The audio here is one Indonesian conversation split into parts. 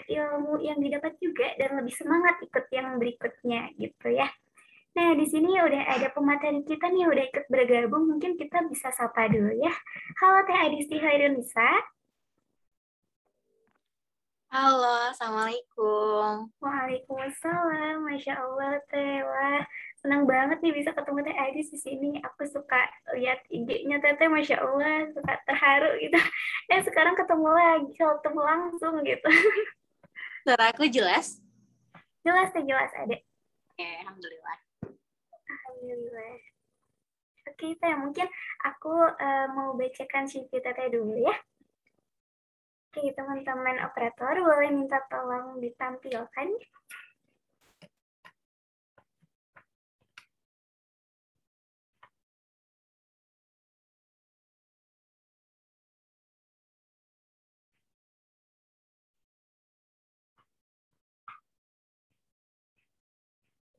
ilmu yang didapat juga dan lebih semangat ikut yang berikutnya gitu ya. Nah, di sini udah ada pemateri kita nih, udah ikut bergabung. Mungkin kita bisa sapa dulu ya. Halo Teh Adisti Hairunisa. Halo, Assalamualaikum. Waalaikumsalam, Masya Allah Teh. Wah, senang banget nih bisa ketemu Teh Adis di sini. Aku suka lihat IG-nya Teh, Masya Allah, suka terharu gitu. Sekarang ketemu lagi, ketemu langsung gitu. Suara aku jelas? Jelas Teh, jelas ada. Alhamdulillah. Alhamdulillah. Oke Teh, mungkin aku mau bacakan CV Teh dulu ya. Oke, teman-teman operator boleh minta tolong ditampilkan.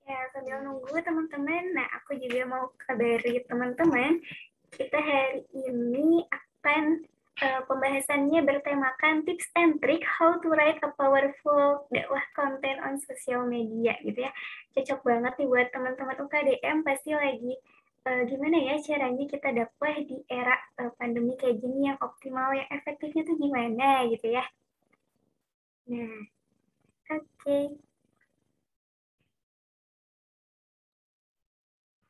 Ya, sambil nunggu teman-teman, nah aku juga mau kabari teman-teman, kita hari ini akan pembahasannya bertemakan tips and trick how to write a powerful dakwah content on social media gitu ya. Cocok banget nih buat teman-teman UKDM, pasti lagi gimana ya caranya kita dakwah di era pandemi kayak gini yang optimal, yang efektifnya tuh gimana gitu ya. Nah, oke.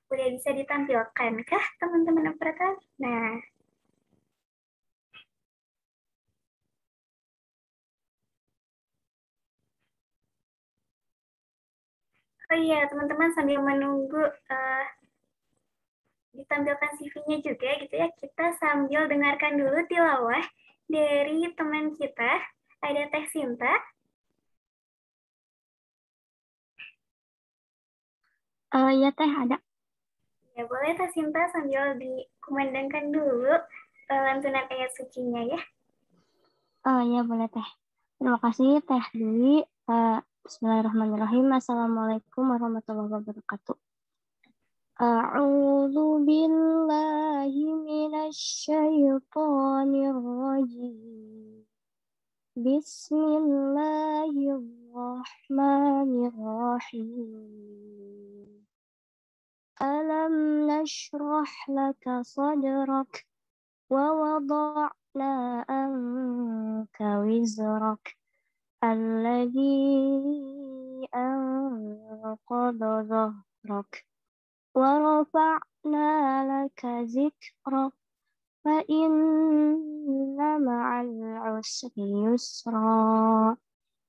Udah bisa ditampilkan kah teman-teman operator? Nah, oh iya teman-teman sambil menunggu ditampilkan CV-nya juga gitu ya, kita sambil dengarkan dulu tilawah dari teman kita, ada Teh Sinta. Ya Teh ada. Ya boleh Teh Sinta sambil dikumandangkan dulu lantunan ayat sucinya ya. Ya boleh Teh. Terima kasih Teh Dwi. Bismillahirrahmanirrahim. Assalamualaikum warahmatullahi wabarakatuh. A'udzu billahi minasyaitonir rajim. Bismillahirrahmanirrahim. Alam nashrah laka sadrak wa wada'na anka wizrak الذي أنقض ظهرك ورفعنا لك ذكرك فإن مع العسر يسرا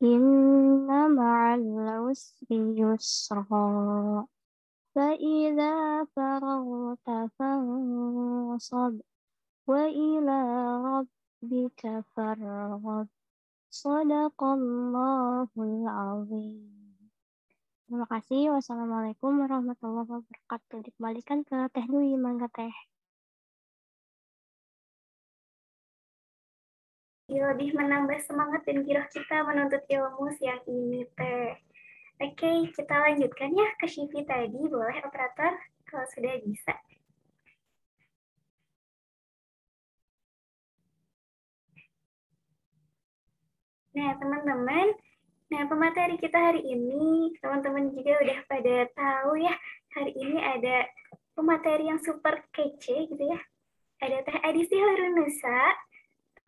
إن مع العسر يسرا فإذا فرغت فانصب وإلى ربك فارغب Shadaqallahul azim. Terima kasih. Wassalamualaikum warahmatullahi wabarakatuh. Dikembalikan ke Teh Dwi, mangga Teh. Lebih menambah semangat dan giroh kita menuntut ilmu siang ini Teh. Oke, kita lanjutkan ya ke CV tadi, boleh operator kalau sudah bisa. Nah, teman-teman, pemateri kita hari ini, teman-teman juga udah pada tahu ya, hari ini ada pemateri yang super kece gitu ya. Ada Teh Adisti Harunusa.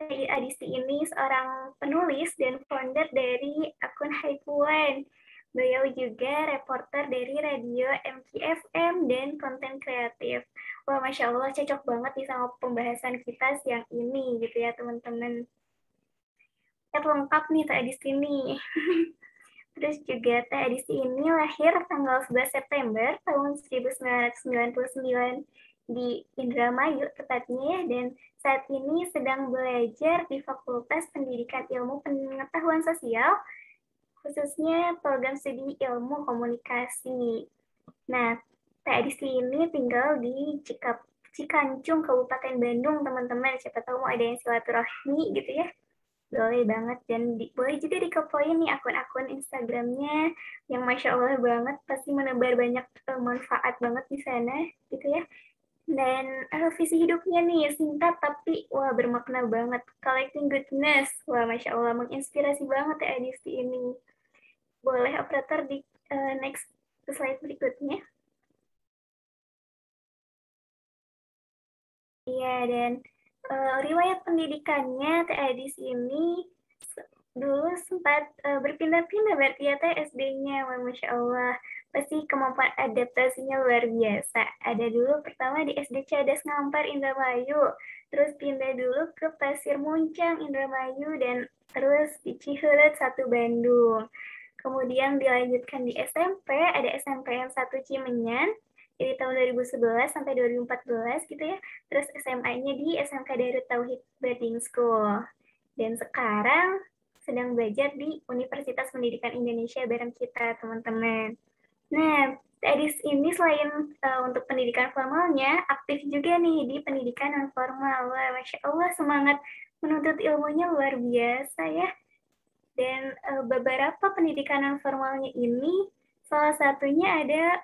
Teh Adisti ini seorang penulis dan founder dari akun Haipuan. Beliau juga reporter dari radio MKFM dan konten kreatif. Wah, Masya Allah, cocok banget nih sama pembahasan kita siang ini gitu ya, teman-teman. Lengkap nih Teh Adisti ini. Terus juga Teh Adisti ini lahir tanggal 11 September tahun 1999 di Indramayu tepatnya ya, dan saat ini sedang belajar di Fakultas Pendidikan Ilmu Pengetahuan Sosial, khususnya program studi ilmu komunikasi. Nah, Teh Adisti ini tinggal di Cikancung, Kabupaten Bandung, teman-teman. Siapa tahu mau ada yang silaturahmi gitu ya. Boleh banget, dan boleh juga dikepoin nih akun-akun Instagramnya yang Masya Allah banget, pasti menebar banyak manfaat banget di sana gitu ya. Dan visi hidupnya nih singkat tapi wah bermakna banget. Collecting goodness, wah masya Allah menginspirasi banget ya edisi ini. Boleh operator di next slide berikutnya. Iya, dan riwayat pendidikannya Teh Adis ini dulu sempat berpindah-pindah berarti ya Teh SD-nya, Masya Allah. Pasti kemampuan adaptasinya luar biasa. Ada dulu pertama di SD Cadas Ngampar Indramayu, terus pindah dulu ke Pasir Muncang Indramayu, dan terus di Ciherut 1 Bandung. Kemudian dilanjutkan di SMP, ada SMPN 1 Cimenyan, dari tahun 2011 sampai 2014 gitu ya. Terus SMA-nya di SMK Darut Tauhid Boarding School. Dan sekarang sedang belajar di Universitas Pendidikan Indonesia bareng kita, teman-teman. Nah, Edis ini selain untuk pendidikan formalnya, aktif juga nih di pendidikan non formal. Wah, Masya Allah, semangat menuntut ilmunya luar biasa ya. Dan beberapa pendidikan non formalnya ini, salah satunya ada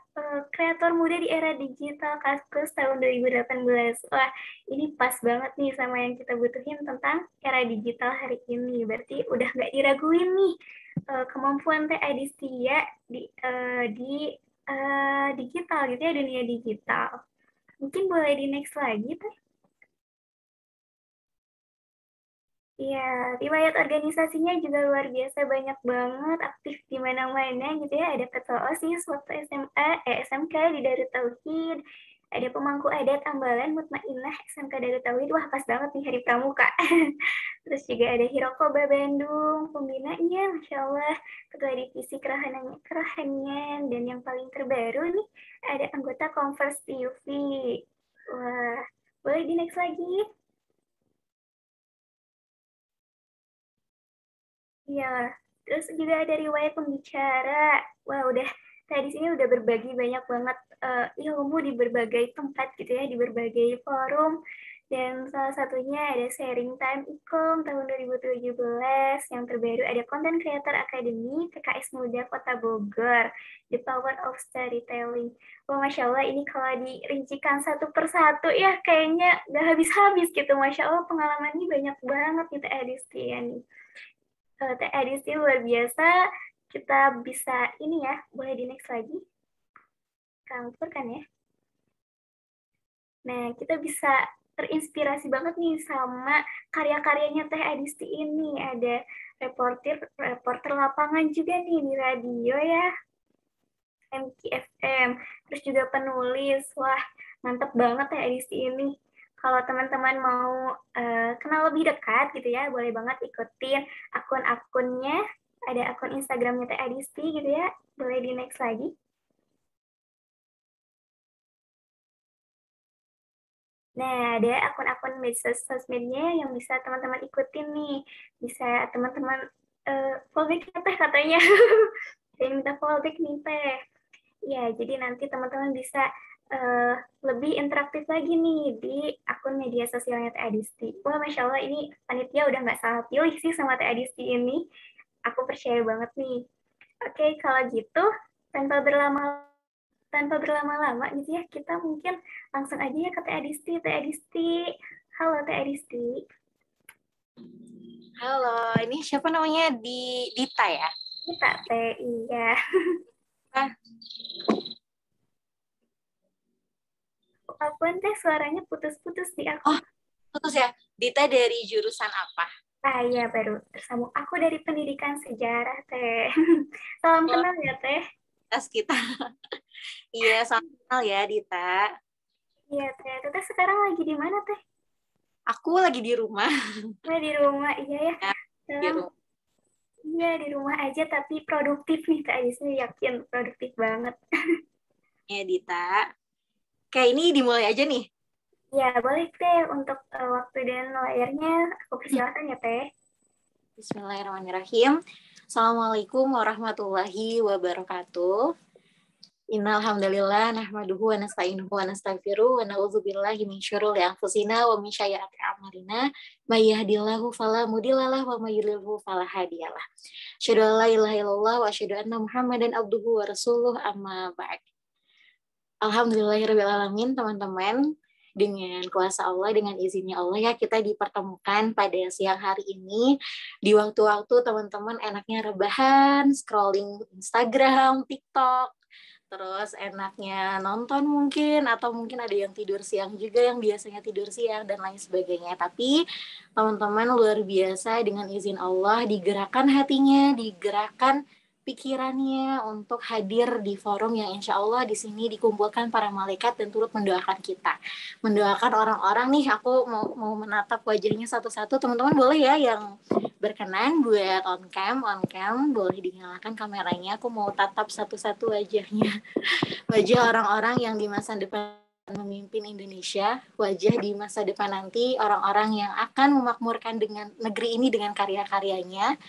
kreator muda di era digital Kaskus tahun 2018. Wah, ini pas banget nih sama yang kita butuhin tentang era digital hari ini. Berarti udah nggak diraguin nih kemampuan Teh Adistia di digital gitu ya, dunia digital. Mungkin boleh di next lagi, Teh. Iya, riwayat organisasinya juga luar biasa, banyak banget, aktif di mana-mana gitu ya. Ada ketua OSIS waktu SMK di Darut Tauhid, ada pemangku adat Ambalan Mutmainah SMK Darut Tauhid. Wah, pas banget nih hari pramuka. Terus juga ada Hirokoba Bandung, pembinanya, Masya Allah, ketua divisi kerahannya, dan yang paling terbaru nih, ada anggota Converse TV. Wah, boleh di next lagi? Iya, terus juga ada riwayat pembicara. Wah, udah tadi di sini udah berbagi banyak banget ilmu di berbagai tempat gitu ya, di berbagai forum. Dan salah satunya ada Sharing Time Ikom tahun 2017. Yang terbaru ada Content Creator Academy PKS Muda Kota Bogor, The Power of Storytelling. Wah, Masya Allah, ini kalau dirincikan satu persatu ya kayaknya gak habis-habis gitu. Masya Allah, pengalamannya banyak banget gitu Adistian nih. Teh edisi luar biasa. Kita bisa ini ya, boleh di next lagi. Kantor kan ya. Nah, kita bisa terinspirasi banget nih sama karya-karyanya Teh Adisti ini. Ada reporter lapangan juga nih di radio ya, MKFM. Terus juga penulis. Wah, mantep banget Teh Adisti ini. Kalau teman-teman mau kenal lebih dekat gitu ya, boleh banget ikutin akun-akunnya. Ada akun Instagramnya Teh Adisti gitu ya. Boleh di next lagi. Nah, ada akun-akun sosmednya yang bisa teman-teman ikutin nih. Bisa teman-teman fallback Teh katanya. Saya minta fallback nih Teh. Ya, jadi nanti teman-teman bisa lebih interaktif lagi nih di akun media sosialnya Teh Adisti. Wah, Masya Allah, ini panitia udah nggak salah pilih sih sama Teh Adisti ini. Aku percaya banget nih. Oke, kalau gitu, tanpa berlama-lama gitu ya, kita mungkin langsung aja ya ke Teh Adisti. Teh Adisti, halo Teh Adisti. Halo, ini siapa namanya? Dita ya? Kita Teh, iya. Ah, Apaan Teh, suaranya putus-putus di aku. oh, putus ya. Dita dari jurusan apa? Ah iya, baru tersambung. Aku dari pendidikan sejarah Teh. Salam Oh, kenal ya Teh. tes kita. Iya, salam kenal ya, Dita. Iya Teh, Teh sekarang lagi di mana Teh? Aku lagi di rumah. Nah, di rumah, iya ya. Ya, di Sekarang, rumah. iya di rumah aja tapi produktif nih Teh Adisti, yakin produktif banget. Ya, Dita. Kayak ini dimulai aja nih. Ya, boleh Teh untuk waktu dan layarnya aku persilakan ya Teh. Bismillahirrahmanirrahim. Assalamualaikum warahmatullahi wabarakatuh. Innal hamdalillah nahmaduhu wa nasta'inuhu wa nastaghfiruh wa na'udzubillahi min syururi anfusina wa min sayyiati a'malina may yahdihillahu fala mudhillalah wa may yudhlilhu fala hadiyalah. Asyhadu an la ilaha illallah wa asyhadu anna Muhammadan abduhu wa rasuluh amma ba'd. Alhamdulillahirabbil alamin, teman-teman. dengan kuasa Allah, dengan izinnya Allah ya kita dipertemukan pada siang hari ini di waktu-waktu teman-teman enaknya rebahan, scrolling Instagram, TikTok, terus enaknya nonton mungkin, atau mungkin ada yang tidur siang juga yang biasanya tidur siang dan lain sebagainya. Tapi teman-teman luar biasa dengan izin Allah digerakkan hatinya, digerakkan pikirannya untuk hadir di forum yang insya Allah di sini dikumpulkan para malaikat dan turut mendoakan kita. Mendoakan orang-orang nih, aku mau menatap wajahnya satu-satu. Teman-teman boleh ya yang berkenan buat on cam boleh dinyalakan kameranya. Aku mau tatap satu-satu wajahnya. Wajah orang-orang yang di masa depan memimpin Indonesia, wajah di masa depan nanti orang-orang yang akan memakmurkan dengan negeri ini dengan karya-karyanya.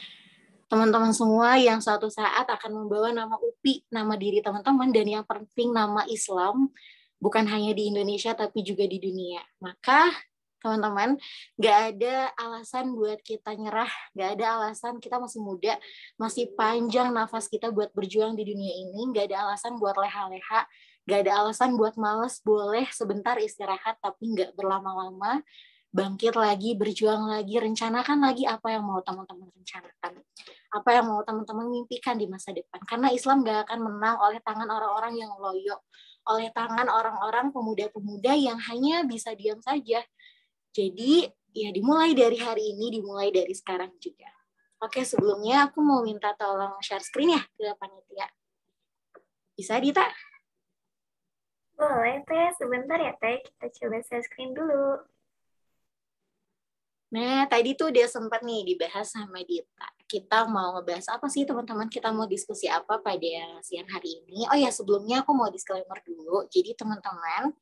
Teman-teman semua yang suatu saat akan membawa nama UPI, nama diri teman-teman, dan yang penting nama Islam, bukan hanya di Indonesia tapi juga di dunia. Maka teman-teman, gak ada alasan buat kita nyerah, gak ada alasan, kita masih muda, masih panjang nafas kita buat berjuang di dunia ini, gak ada alasan buat leha-leha, gak ada alasan buat males, boleh sebentar istirahat tapi gak berlama-lama, bangkit lagi, berjuang lagi, rencanakan lagi apa yang mau teman-teman rencanakan, apa yang mau teman-teman mimpikan di masa depan. Karena Islam gak akan menang oleh tangan orang-orang yang loyo, oleh tangan orang-orang pemuda-pemuda yang hanya bisa diam saja. Jadi ya dimulai dari hari ini, dimulai dari sekarang juga. Oke, sebelumnya aku mau minta tolong share screen ya ke panitia. Bisa, Dita? Boleh, Teh. Sebentar ya, Teh. Kita coba share screen dulu. Nah, tadi tuh udah sempat nih dibahas sama Dita. Kita mau ngebahas apa sih, teman-teman? Kita mau diskusi apa pada siang hari ini? Oh ya, sebelumnya aku mau disclaimer dulu. Jadi teman-teman,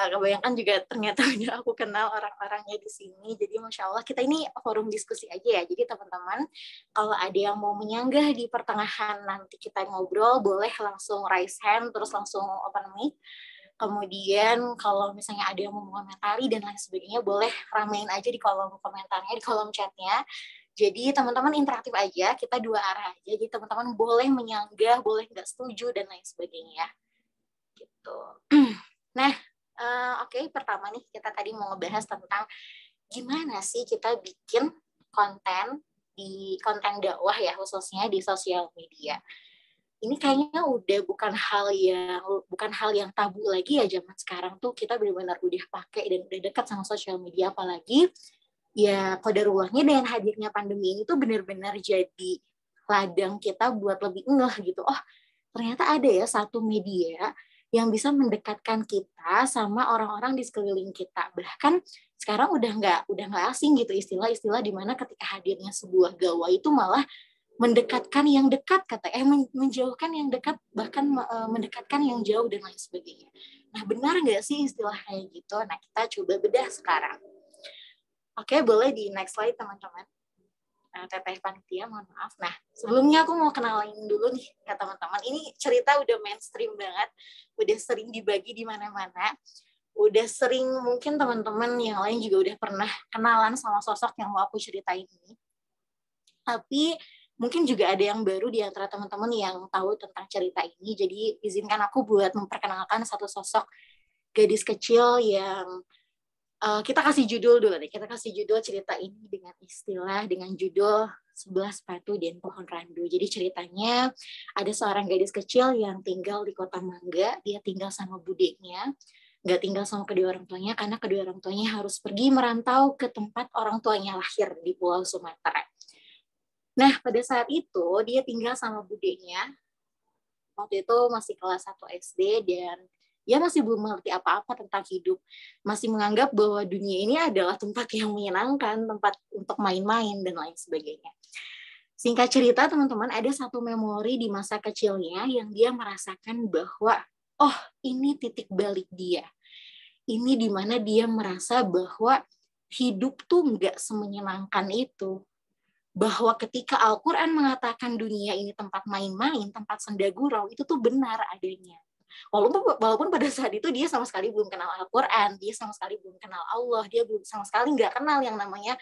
kebayangkan juga ternyata udah aku kenal orang-orangnya di sini. Jadi Masya Allah, kita ini forum diskusi aja ya. Jadi teman-teman, kalau ada yang mau menyanggah di pertengahan nanti kita ngobrol, boleh langsung raise hand, terus langsung open mic. Kemudian kalau misalnya ada yang mau mengomentari dan lain sebagainya, boleh ramein aja di kolom komentarnya, di kolom chatnya. Jadi teman-teman interaktif aja, kita dua arah aja. Jadi teman-teman boleh menyanggah, boleh nggak setuju, dan lain sebagainya. Gitu. Nah, oke, pertama nih kita tadi mau ngebahas tentang gimana sih kita bikin konten di konten dakwah ya, khususnya di sosial media. Ini kayaknya udah bukan hal yang tabu lagi ya zaman sekarang tuh, kita benar-benar udah pakai dan udah dekat sama sosial media, apalagi ya qadarullahnya dengan hadirnya pandemi ini tuh benar-benar jadi ladang kita buat lebih ngeh gitu. Oh, ternyata ada ya satu media yang bisa mendekatkan kita sama orang-orang di sekeliling kita. Bahkan sekarang udah nggak asing gitu istilah-istilah di mana ketika hadirnya sebuah gawai itu malah mendekatkan yang dekat, menjauhkan yang dekat, bahkan mendekatkan yang jauh dan lain sebagainya. Nah, benar nggak sih istilah kayak gitu? Nah, kita coba bedah sekarang. Oke, boleh di next slide teman-teman. Teteh panitia, mohon maaf. Nah, sebelumnya aku mau kenalin dulu nih ya teman-teman. Ini cerita udah mainstream banget, udah sering dibagi di mana-mana, udah sering mungkin teman-teman yang lain juga udah pernah kenalan sama sosok yang mau aku ceritain ini. Tapi mungkin juga ada yang baru di antara teman-teman yang tahu tentang cerita ini. Jadi izinkan aku buat memperkenalkan satu sosok gadis kecil yang kita kasih judul dulu deh. Kita kasih judul cerita ini dengan judul 11 Sepatu dan Pohon Randu. Jadi ceritanya ada seorang gadis kecil yang tinggal di Kota Mangga. Dia tinggal sama budeknya, nggak tinggal sama kedua orang tuanya karena kedua orang tuanya harus pergi merantau ke tempat orang tuanya lahir di Pulau Sumatera. Nah, pada saat itu dia tinggal sama budenya. Waktu itu masih kelas 1 SD dan dia masih belum mengerti apa-apa tentang hidup. Masih menganggap bahwa dunia ini adalah tempat yang menyenangkan, tempat untuk main-main dan lain sebagainya. Singkat cerita, teman-teman, ada satu memori di masa kecilnya yang dia merasakan bahwa, oh, ini titik balik dia. Ini di mana dia merasa bahwa hidup tuh nggak semenyenangkan itu. Bahwa ketika Al-Quran mengatakan dunia ini tempat main-main, tempat sendagurau, itu tuh benar adanya. Walaupun pada saat itu dia sama sekali belum kenal Al-Quran, dia sama sekali belum kenal Allah, dia belum sama sekali nggak kenal yang namanya,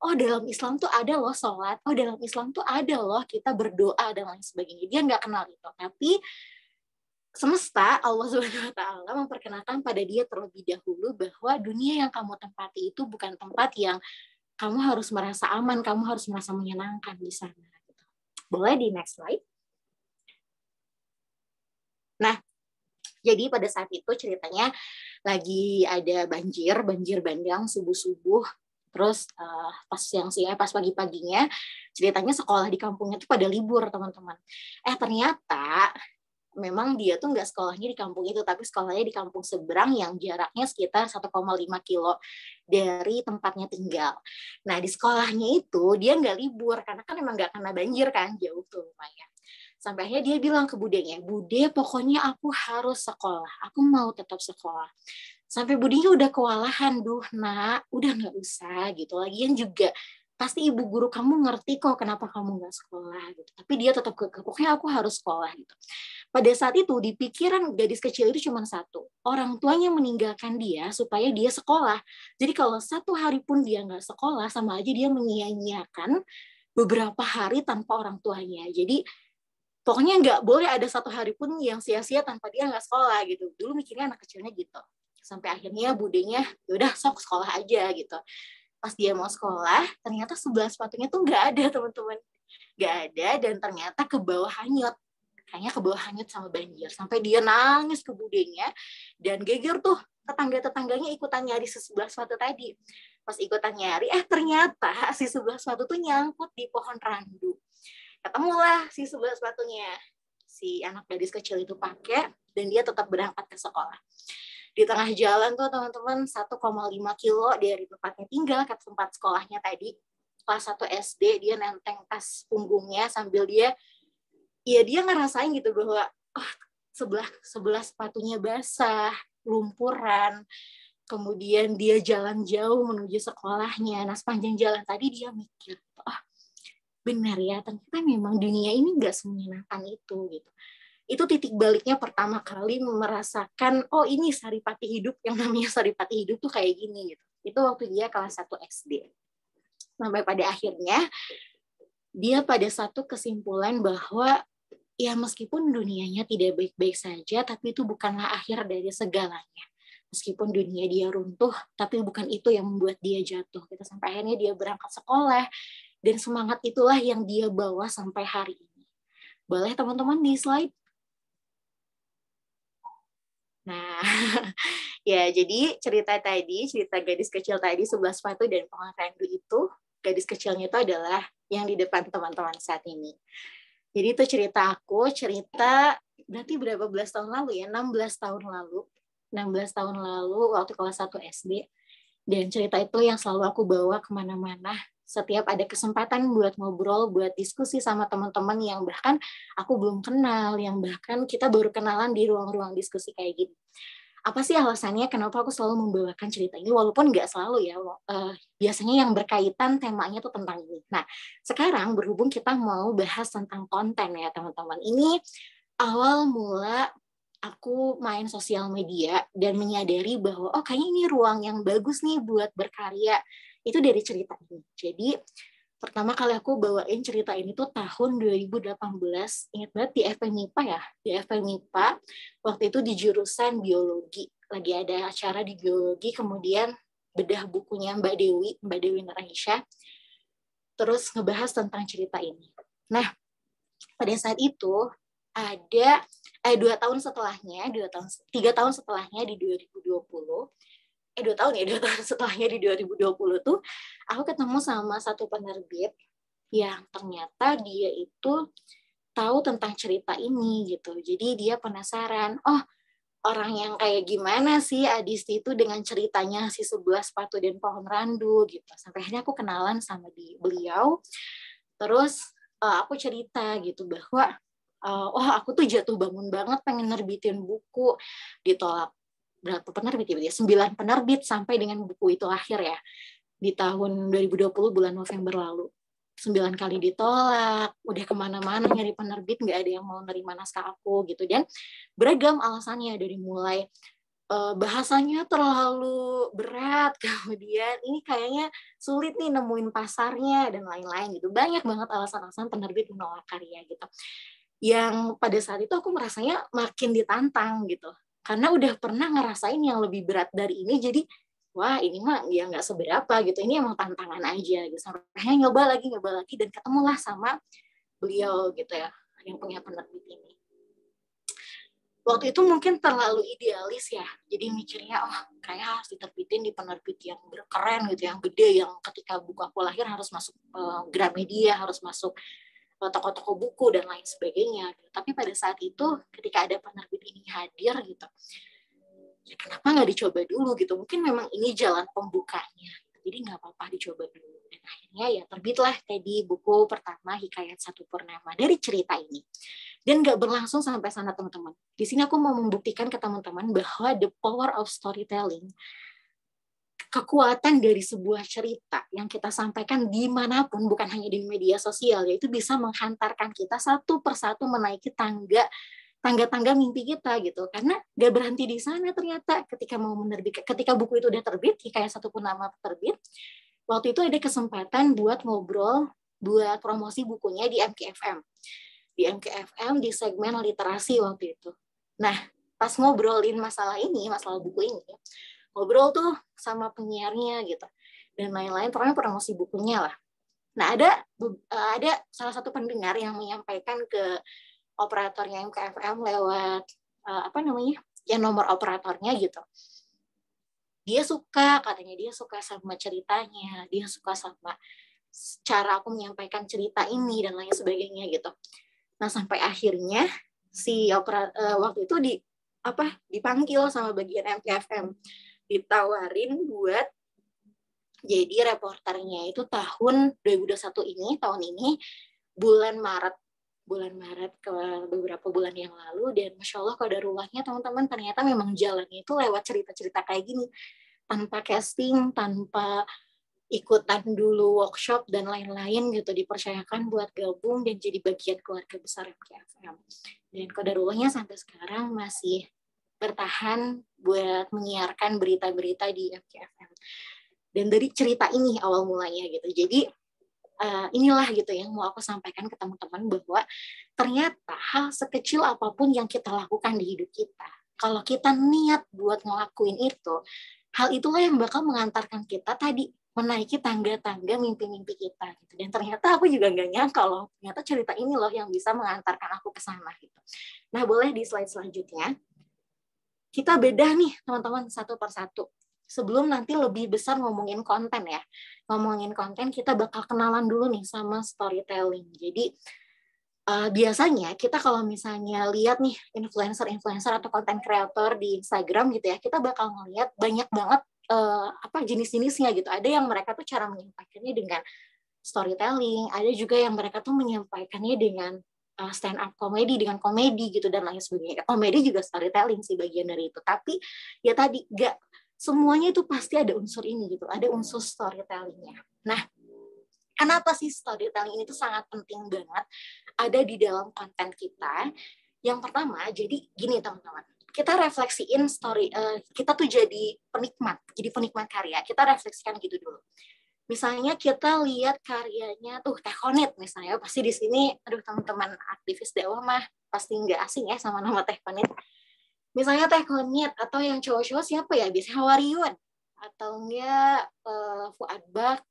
oh dalam Islam tuh ada loh sholat, oh dalam Islam tuh ada loh kita berdoa dan lain sebagainya. Dia nggak kenal itu. Tapi semesta, Allah Subhanahu wa Ta'ala memperkenalkan pada dia terlebih dahulu bahwa dunia yang kamu tempati itu bukan tempat yang kamu harus merasa aman, kamu harus merasa menyenangkan di sana. Boleh di next slide. Nah, jadi pada saat itu ceritanya lagi ada banjir bandang subuh-subuh. Terus pas siang-siang, pas pagi-paginya, ceritanya sekolah di kampungnya itu pada libur, teman-teman. Ternyata memang dia tuh nggak sekolahnya di kampung itu, tapi sekolahnya di kampung seberang yang jaraknya sekitar 1,5 kilo dari tempatnya tinggal. Nah, di sekolahnya itu dia nggak libur, karena kan emang nggak kena banjir kan, jauh tuh lumayan. Sampai akhirnya dia bilang ke budenya, Bude, pokoknya aku harus sekolah, aku mau tetap sekolah. Sampai budenya udah kewalahan, duh nak, udah nggak usah gitu. Lagian juga pasti ibu guru kamu ngerti kok kenapa kamu nggak sekolah gitu. Tapi dia tetap kekeh, pokoknya aku harus sekolah gitu. Pada saat itu di pikiran gadis kecil itu cuma satu, orang tuanya meninggalkan dia supaya dia sekolah. Jadi kalau satu hari pun dia nggak sekolah, sama aja dia menyia-nyiakan beberapa hari tanpa orang tuanya. Jadi pokoknya nggak boleh ada satu hari pun yang sia-sia tanpa dia nggak sekolah gitu. Dulu mikirnya anak kecilnya gitu. Sampai akhirnya budenya, yaudah sok sekolah aja gitu. Pas dia mau sekolah, ternyata sebelah sepatunya tuh nggak ada, teman-teman. Nggak ada, dan ternyata ke bawah hanyut. Kayaknya ke bawah hanyut sama banjir. Sampai dia nangis ke budenya, dan geger tuh tetangga-tetangganya ikutan nyari si sebelah sepatu tadi. Pas ikutan nyari, ternyata si sebelah sepatu tuh nyangkut di pohon randu. Ketemulah si sebelah sepatunya. Si anak gadis kecil itu pakai, dan dia tetap berangkat ke sekolah. Di tengah jalan tuh teman-teman 1,5 kilo dari tempatnya tinggal ke tempat sekolahnya tadi, kelas 1 SD, dia nenteng tas punggungnya sambil dia ngerasain gitu bahwa sebelah sepatunya basah, lumpuran, kemudian dia jalan jauh menuju sekolahnya. Nah, sepanjang jalan tadi dia mikir, benar ya, ternyata memang dunia ini nggak semenyenangkan itu gitu. Itu titik baliknya pertama kali merasakan, ini saripati hidup, yang namanya saripati hidup tuh kayak gini gitu. Itu waktu dia kelas 1 SD. Sampai pada akhirnya dia pada satu kesimpulan bahwa ya meskipun dunianya tidak baik-baik saja, tapi itu bukanlah akhir dari segalanya. Meskipun dunia dia runtuh, tapi bukan itu yang membuat dia jatuh. Gitu. Sampai akhirnya dia berangkat sekolah, dan semangat itulah yang dia bawa sampai hari ini. Boleh teman-teman di slide? Nah, ya jadi cerita gadis kecil tadi, sebelah sepatu dan pohon randu itu, gadis kecilnya itu adalah yang di depan teman-teman saat ini. Jadi itu cerita berarti berapa belas tahun lalu ya? 16 tahun lalu waktu kelas 1 SD. Dan cerita itu yang selalu aku bawa kemana-mana. Setiap ada kesempatan buat ngobrol, buat diskusi sama teman-teman yang bahkan aku belum kenal, yang bahkan kita baru kenalan di ruang-ruang diskusi kayak gini. Apa sih alasannya kenapa aku selalu membawakan cerita ini, walaupun nggak selalu ya, biasanya yang berkaitan temanya tuh tentang ini. Nah, sekarang berhubung kita mau bahas tentang konten ya teman-teman. Ini awal mula aku main sosial media dan menyadari bahwa kayaknya ini ruang yang bagus nih buat berkarya. Itu dari cerita ini. Jadi pertama kali aku bawain cerita ini tuh tahun 2018. Ingat banget di FMIPA ya. Di FMIPA waktu itu di jurusan biologi. Lagi ada acara di biologi, kemudian bedah bukunya Mbak Dewi Nuraisya. Terus ngebahas tentang cerita ini. Nah, pada saat itu ada 3 tahun setelahnya di 2020, 2 tahun setelahnya di 2020 tuh aku ketemu sama satu penerbit yang ternyata dia itu tahu tentang cerita ini gitu. Jadi dia penasaran, orang yang kayak gimana sih Adisti itu dengan ceritanya si sebelah sepatu dan pohon randu gitu. Sampai akhirnya aku kenalan sama beliau. Terus aku cerita gitu bahwa aku tuh jatuh bangun banget pengen nerbitin buku, ditolak berapa penerbit ya? 9 penerbit sampai dengan buku itu akhir ya. Di tahun 2020 bulan November lalu. 9 kali ditolak, udah kemana-mana nyari penerbit, nggak ada yang mau nerima naskah aku gitu. Dan beragam alasannya, dari mulai bahasanya terlalu berat, kemudian ini kayaknya sulit nih nemuin pasarnya, dan lain-lain gitu. Banyak banget alasan-alasan penerbit menolak karya gitu. yang pada saat itu aku merasanya makin ditantang gitu. Karena udah pernah ngerasain yang lebih berat dari ini, jadi wah ini mah ya nggak seberapa gitu, ini emang tantangan aja gitu. Sampai nyoba lagi dan ketemulah sama beliau gitu ya, yang punya penerbit ini. Waktu itu mungkin terlalu idealis ya, jadi mikirnya kayak harus diterbitin di penerbit yang keren gitu, yang gede, yang ketika buku aku lahir harus masuk Gramedia, harus masuk toko-toko buku dan lain sebagainya. Tapi pada saat itu ketika ada penerbit ini hadir gitu, ya kenapa nggak dicoba dulu gitu? Mungkin memang ini jalan pembukanya, jadi nggak apa-apa dicoba dulu. Dan akhirnya ya terbitlah tadi buku pertama Hikayat Satu Purnama dari cerita ini. Dan nggak berlangsung sampai sana teman-teman. Di sini aku mau membuktikan ke teman-teman bahwa the power of storytelling, kekuatan dari sebuah cerita yang kita sampaikan dimanapun, bukan hanya di media sosial, yaitu bisa menghantarkan kita satu persatu menaiki tangga-tangga mimpi kita gitu. Karena gak berhenti di sana ternyata. Ketika buku itu udah terbit, Hikayat Satu Purnama terbit, waktu itu ada kesempatan buat ngobrol, buat promosi bukunya di MKFM. Di MKFM di segmen literasi waktu itu. Nah, pas ngobrolin masalah buku ini, ngobrol tuh sama penyiarnya gitu, dan lain-lain, pokoknya promosi bukunya lah. Nah, ada salah satu pendengar yang menyampaikan ke operatornya MKFM lewat ya nomor operatornya gitu. Dia katanya dia suka sama ceritanya, dia suka sama cara aku menyampaikan cerita ini dan lain sebagainya gitu. Nah, sampai akhirnya si waktu itu dipanggil sama bagian MKFM, ditawarin buat jadi reporternya itu tahun 2021 tahun ini bulan Maret ke beberapa bulan yang lalu. Dan Masya Allah qadarulahnya teman-teman, ternyata memang jalannya itu lewat cerita-cerita kayak gini, tanpa casting, tanpa ikutan dulu workshop dan lain-lain gitu, dipercayakan buat gabung dan jadi bagian keluarga besar MKFM. Dan qadarulahnya sampai sekarang masih bertahan buat menyiarkan berita-berita di MKFM. Dan dari cerita ini awal mulanya gitu. Jadi inilah gitu yang mau aku sampaikan ke teman-teman, bahwa ternyata hal sekecil apapun yang kita lakukan di hidup kita, kalau kita niat buat ngelakuin itu, hal itulah yang bakal mengantarkan kita tadi menaiki tangga-tangga mimpi-mimpi kita gitu. Dan ternyata aku juga nggak nyangka loh, ternyata cerita ini loh yang bisa mengantarkan aku ke sana gitu. Nah, boleh di slide selanjutnya. Kita bedah nih teman-teman satu persatu. Sebelum nanti lebih besar ngomongin konten ya. Ngomongin konten, kita bakal kenalan dulu nih sama storytelling. Jadi biasanya kita kalau misalnya lihat nih influencer atau konten kreator di Instagram gitu ya, kita bakal ngeliat banyak banget jenis-jenisnya gitu. Ada yang mereka tuh cara menyampaikannya dengan storytelling, ada juga yang mereka tuh menyampaikannya dengan stand up komedi, dengan komedi gitu dan lain sebagainya. Komedi juga storytelling sih bagian dari itu. Tapi ya tadi gak semuanya itu pasti ada unsur ini gitu, ada unsur storytellingnya. Nah, kenapa sih storytelling ini tuh sangat penting banget ada di dalam konten kita? Yang pertama, jadi gini teman-teman, kita refleksiin kita tuh jadi penikmat karya. Kita refleksikan gitu dulu. Misalnya kita lihat karyanya tuh Teh Konit misalnya, pasti di sini, teman-teman aktivis dakwah mah pasti nggak asing ya sama nama Teh Konit. Misalnya Teh Konit, atau yang cowok-cowok siapa ya? Biasanya Hawariun, atau enggak Fuad Bak,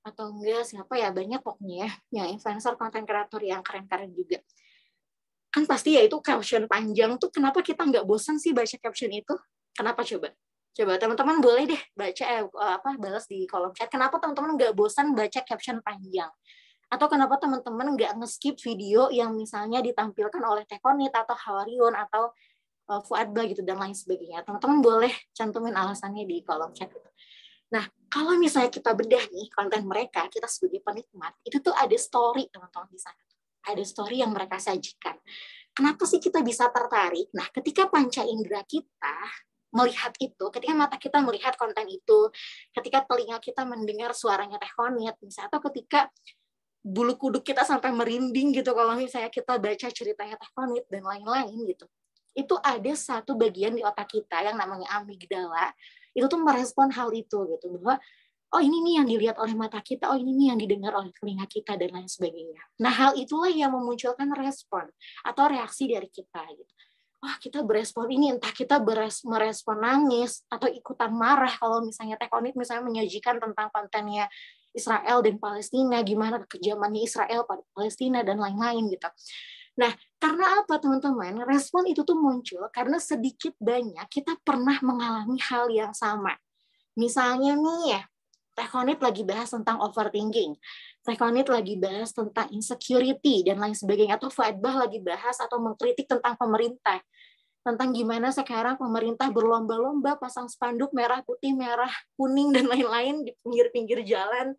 atau enggak siapa ya, banyak pokoknya ya, yang influencer, konten kreator yang keren-keren juga. Kan pasti ya itu caption panjang tuh, kenapa kita nggak bosan sih baca caption itu? Kenapa coba? Coba teman-teman boleh deh baca balas di kolom chat. Kenapa teman-teman nggak bosan baca caption panjang? Atau kenapa teman-teman nggak nge-skip video yang misalnya ditampilkan oleh Teh Konit atau Hawariun atau Fuad Bak gitu dan lain sebagainya? Teman-teman boleh cantumin alasannya di kolom chat. Nah, kalau misalnya kita bedah nih konten mereka, kita sebagai penikmat, itu tuh ada story teman-teman di sana. Ada story yang mereka sajikan. Kenapa sih kita bisa tertarik? Nah, ketika panca indera kita melihat itu, ketika mata kita melihat konten itu, ketika telinga kita mendengar suaranya Teh Konit, misalnya, atau ketika bulu kuduk kita sampai merinding gitu kalau misalnya kita baca ceritanya Teh Konit dan lain-lain gitu. Itu ada satu bagian di otak kita yang namanya amigdala, itu tuh merespon hal itu gitu, bahwa oh ini nih yang dilihat oleh mata kita, oh ini nih yang didengar oleh telinga kita, dan lain sebagainya. Nah, hal itulah yang memunculkan respon atau reaksi dari kita. Gitu. Wah, kita berespon ini, entah kita merespon nangis, atau ikutan marah kalau misalnya Tekonit misalnya menyajikan tentang kontennya Israel dan Palestina, gimana kekejamannya Israel pada Palestina, dan lain-lain gitu. Nah, karena apa teman-teman? Respon itu tuh muncul karena sedikit banyak kita pernah mengalami hal yang sama. Misalnya nih ya, Tekonit lagi bahas tentang overthinking, Tekonit lagi bahas tentang insecurity dan lain sebagainya, atau Fuadbah lagi bahas atau mengkritik tentang pemerintah, tentang gimana sekarang pemerintah berlomba-lomba pasang spanduk merah putih, merah kuning, dan lain-lain di pinggir-pinggir jalan.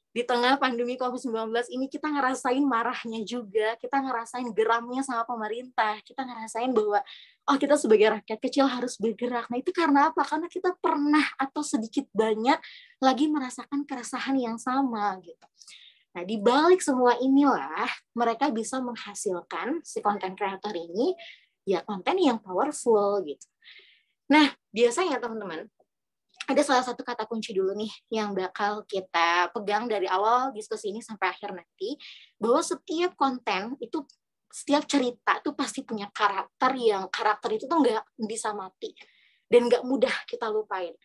Di tengah pandemi COVID-19 ini kita ngerasain marahnya juga, kita ngerasain geramnya sama pemerintah, kita ngerasain bahwa oh kita sebagai rakyat kecil harus bergerak. Nah itu karena apa? Karena kita pernah atau sedikit banyak lagi merasakan keresahan yang sama gitu. Nah di balik semua inilah mereka bisa menghasilkan si konten kreator ini ya konten yang powerful gitu. Nah biasanya teman-teman ada salah satu kata kunci dulu nih yang bakal kita pegang dari awal diskusi ini sampai akhir nanti, bahwa setiap konten itu, setiap cerita itu pasti punya karakter yang karakter itu tuh nggak bisa mati dan nggak mudah kita lupain.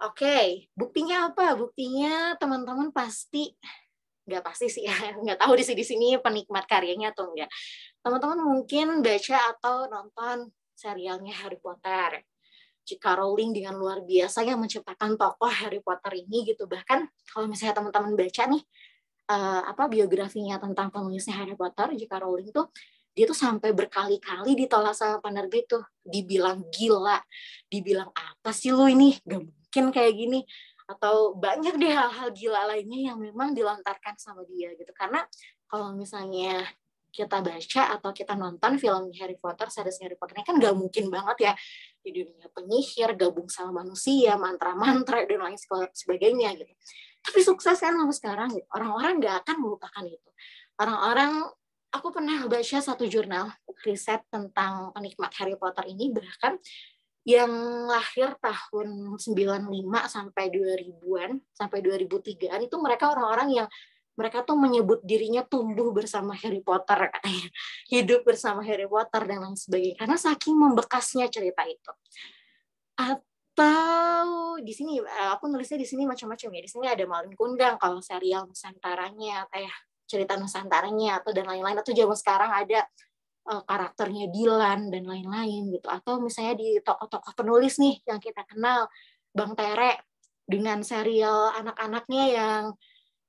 Oke, buktinya apa? Buktinya teman-teman pasti, nggak pasti sih ya, nggak tahu di sini penikmat karyanya atau enggak. Teman-teman mungkin baca atau nonton serialnya Harry Potter. J.K. Rowling dengan luar biasa yang menciptakan tokoh Harry Potter ini gitu. Bahkan kalau misalnya teman-teman baca nih biografinya tentang penulisnya Harry Potter, J.K. Rowling tuh dia tuh sampai berkali-kali ditolak sama penerbit tuh, dibilang gila, dibilang apa sih lu ini, gak mungkin kayak gini, atau banyak deh hal-hal gila lainnya yang memang dilontarkan sama dia gitu. Karena kalau misalnya kita baca atau kita nonton film Harry Potter, series Harry Potter ini kan gak mungkin banget ya di dunia penyihir, gabung sama manusia, mantra-mantra, dan lain sebagainya gitu. Tapi sukses kan sampai sekarang gitu. Orang-orang gak akan melupakan itu. Orang-orang, aku pernah baca satu jurnal riset tentang penikmat Harry Potter ini, bahkan yang lahir tahun 95 sampai 2000-an, sampai 2003-an, itu mereka orang-orang yang mereka tuh menyebut dirinya tumbuh bersama Harry Potter, katanya. Hidup bersama Harry Potter dan lain sebagainya. Karena saking membekasnya cerita itu. Atau di sini, aku nulisnya di sini macam-macam ya. Di sini ada Malin Kundang, kalau serial Nusantaranya, kayak cerita Nusantaranya, atau dan lain-lain. Atau zaman sekarang ada karakternya Dilan, dan lain-lain gitu. Atau misalnya di tokoh-tokoh penulis nih, yang kita kenal, Bang Tere, dengan serial anak-anaknya yang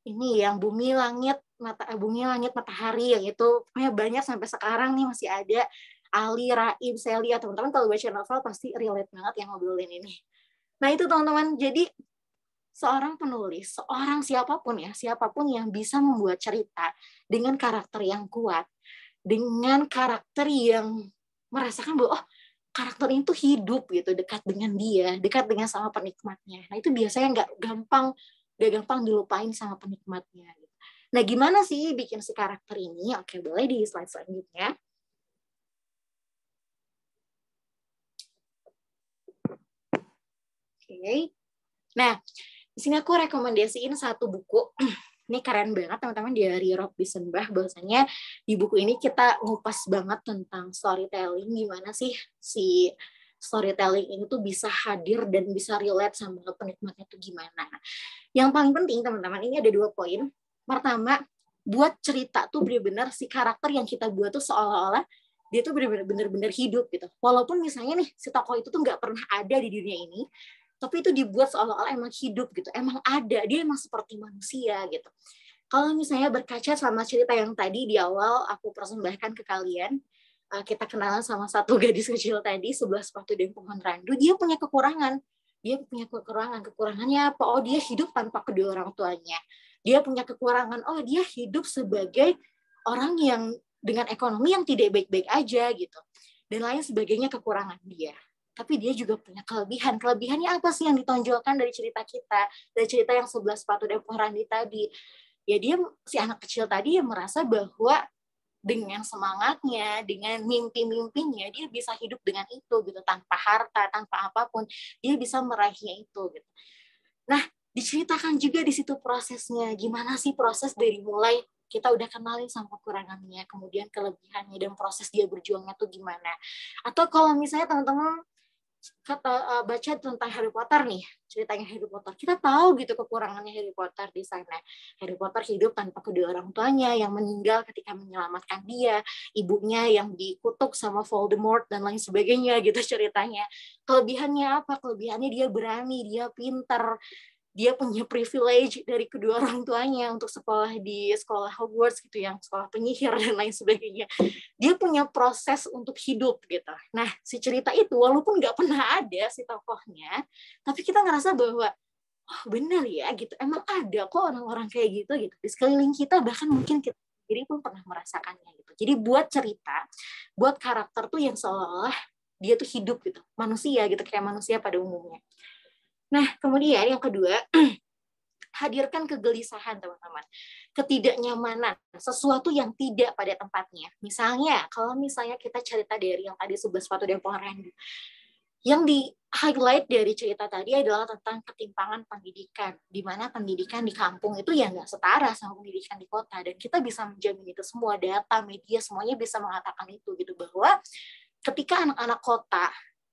ini yang Bumi Langit Matahari, yang itu pokoknya banyak sampai sekarang nih masih ada. Ali, Raib, Celia, teman-teman kalau baca novel pasti relate banget yang ngobrolin ini. Nah itu teman-teman, jadi seorang penulis, seorang siapapun yang bisa membuat cerita dengan karakter yang kuat, dengan karakter yang merasakan bahwa oh karakter itu hidup gitu, dekat dengan dia, dekat dengan sama penikmatnya. Nah itu biasanya gak gampang dilupain sama penikmatnya. Nah gimana sih bikin si karakter ini? Oke, boleh di slide selanjutnya. Oke. Nah, di sini aku rekomendasiin satu buku. Ini keren banget teman-teman, dari Rob Bissenbach. Bahwasanya di buku ini kita ngupas banget tentang storytelling, gimana sih si storytelling ini tuh bisa hadir dan bisa relate sama penikmatnya tuh gimana. Yang paling penting teman-teman, ini ada 2 poin. Pertama, buat cerita tuh benar-benar si karakter yang kita buat tuh seolah-olah dia tuh benar-benar hidup gitu. Walaupun misalnya nih si tokoh itu tuh nggak pernah ada di dunia ini, tapi itu dibuat seolah-olah emang hidup gitu, emang ada, dia emang seperti manusia gitu. Kalau misalnya berkaca sama cerita yang tadi di awal aku persembahkan ke kalian, kita kenalan sama satu gadis kecil tadi, 11 sepatu dan pohon randu, dia punya kekurangan. Kekurangannya apa? Oh, dia hidup tanpa kedua orang tuanya. Dia punya kekurangan, oh dia hidup sebagai orang yang dengan ekonomi yang tidak baik-baik aja gitu. Dan lain sebagainya kekurangan dia. Tapi dia juga punya kelebihan. Kelebihannya apa sih yang ditonjolkan dari cerita kita? Dari cerita yang 11 sepatu dan pohon randu tadi. Ya dia, si anak kecil tadi yang merasa bahwa dengan semangatnya, dengan mimpi-mimpinya, dia bisa hidup dengan itu gitu, tanpa harta, tanpa apapun, dia bisa meraihnya itu gitu. Nah, diceritakan juga di situ prosesnya, gimana sih proses dari mulai kita udah kenalin sama kekurangannya, kemudian kelebihannya, dan proses dia berjuangnya tuh gimana. Atau kalau misalnya teman-teman baca tentang Harry Potter nih, ceritanya Harry Potter, kita tahu gitu kekurangannya Harry Potter di sana. Harry Potter hidup tanpa kedua orang tuanya yang meninggal ketika menyelamatkan dia, ibunya yang dikutuk sama Voldemort dan lain sebagainya gitu ceritanya. Kelebihannya apa? Kelebihannya dia berani, dia pintar, dia punya privilege dari kedua orang tuanya untuk sekolah di sekolah Hogwarts gitu, yang sekolah penyihir dan lain sebagainya. Dia punya proses untuk hidup gitu. Nah, si cerita itu walaupun nggak pernah ada si tokohnya, tapi kita ngerasa bahwa oh benar ya gitu, emang ada kok orang-orang kayak gitu di sekeliling kita, bahkan mungkin kita sendiri pun pernah merasakannya gitu. Jadi buat cerita, buat karakter tuh yang seolah-olah dia tuh hidup gitu, manusia gitu, kayak manusia pada umumnya. Nah, kemudian yang kedua, hadirkan kegelisahan, teman-teman. Ketidaknyamanan, sesuatu yang tidak pada tempatnya. Misalnya, kalau misalnya kita cerita dari yang tadi Sebelah Sepatu dan Pohon Randu, yang di-highlight dari cerita tadi adalah tentang ketimpangan pendidikan, di mana pendidikan di kampung itu ya nggak setara sama pendidikan di kota, dan kita bisa menjamin itu semua, data, media, semuanya bisa mengatakan itu, gitu, bahwa ketika anak-anak kota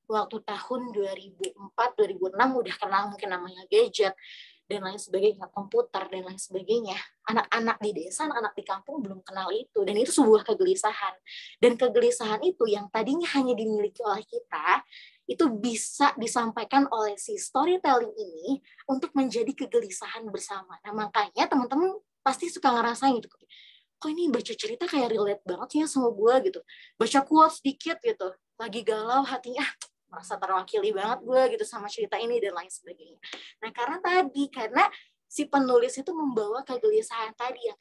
waktu tahun 2004-2006 udah kenal mungkin namanya gadget dan lain sebagainya, komputer dan lain sebagainya, anak-anak di desa, anak-anak di kampung belum kenal itu, dan itu sebuah kegelisahan. Dan kegelisahan itu yang tadinya hanya dimiliki oleh kita, itu bisa disampaikan oleh si storytelling ini untuk menjadi kegelisahan bersama. Nah, makanya teman-teman pasti suka ngerasain gitu, kok ini baca cerita kayak relate banget ya sama gue gitu. Baca quotes sedikit gitu, lagi galau hatinya, merasa terwakili banget gue gitu sama cerita ini dan lain sebagainya. Nah, karena si penulis itu membawa kegelisahan tadi yang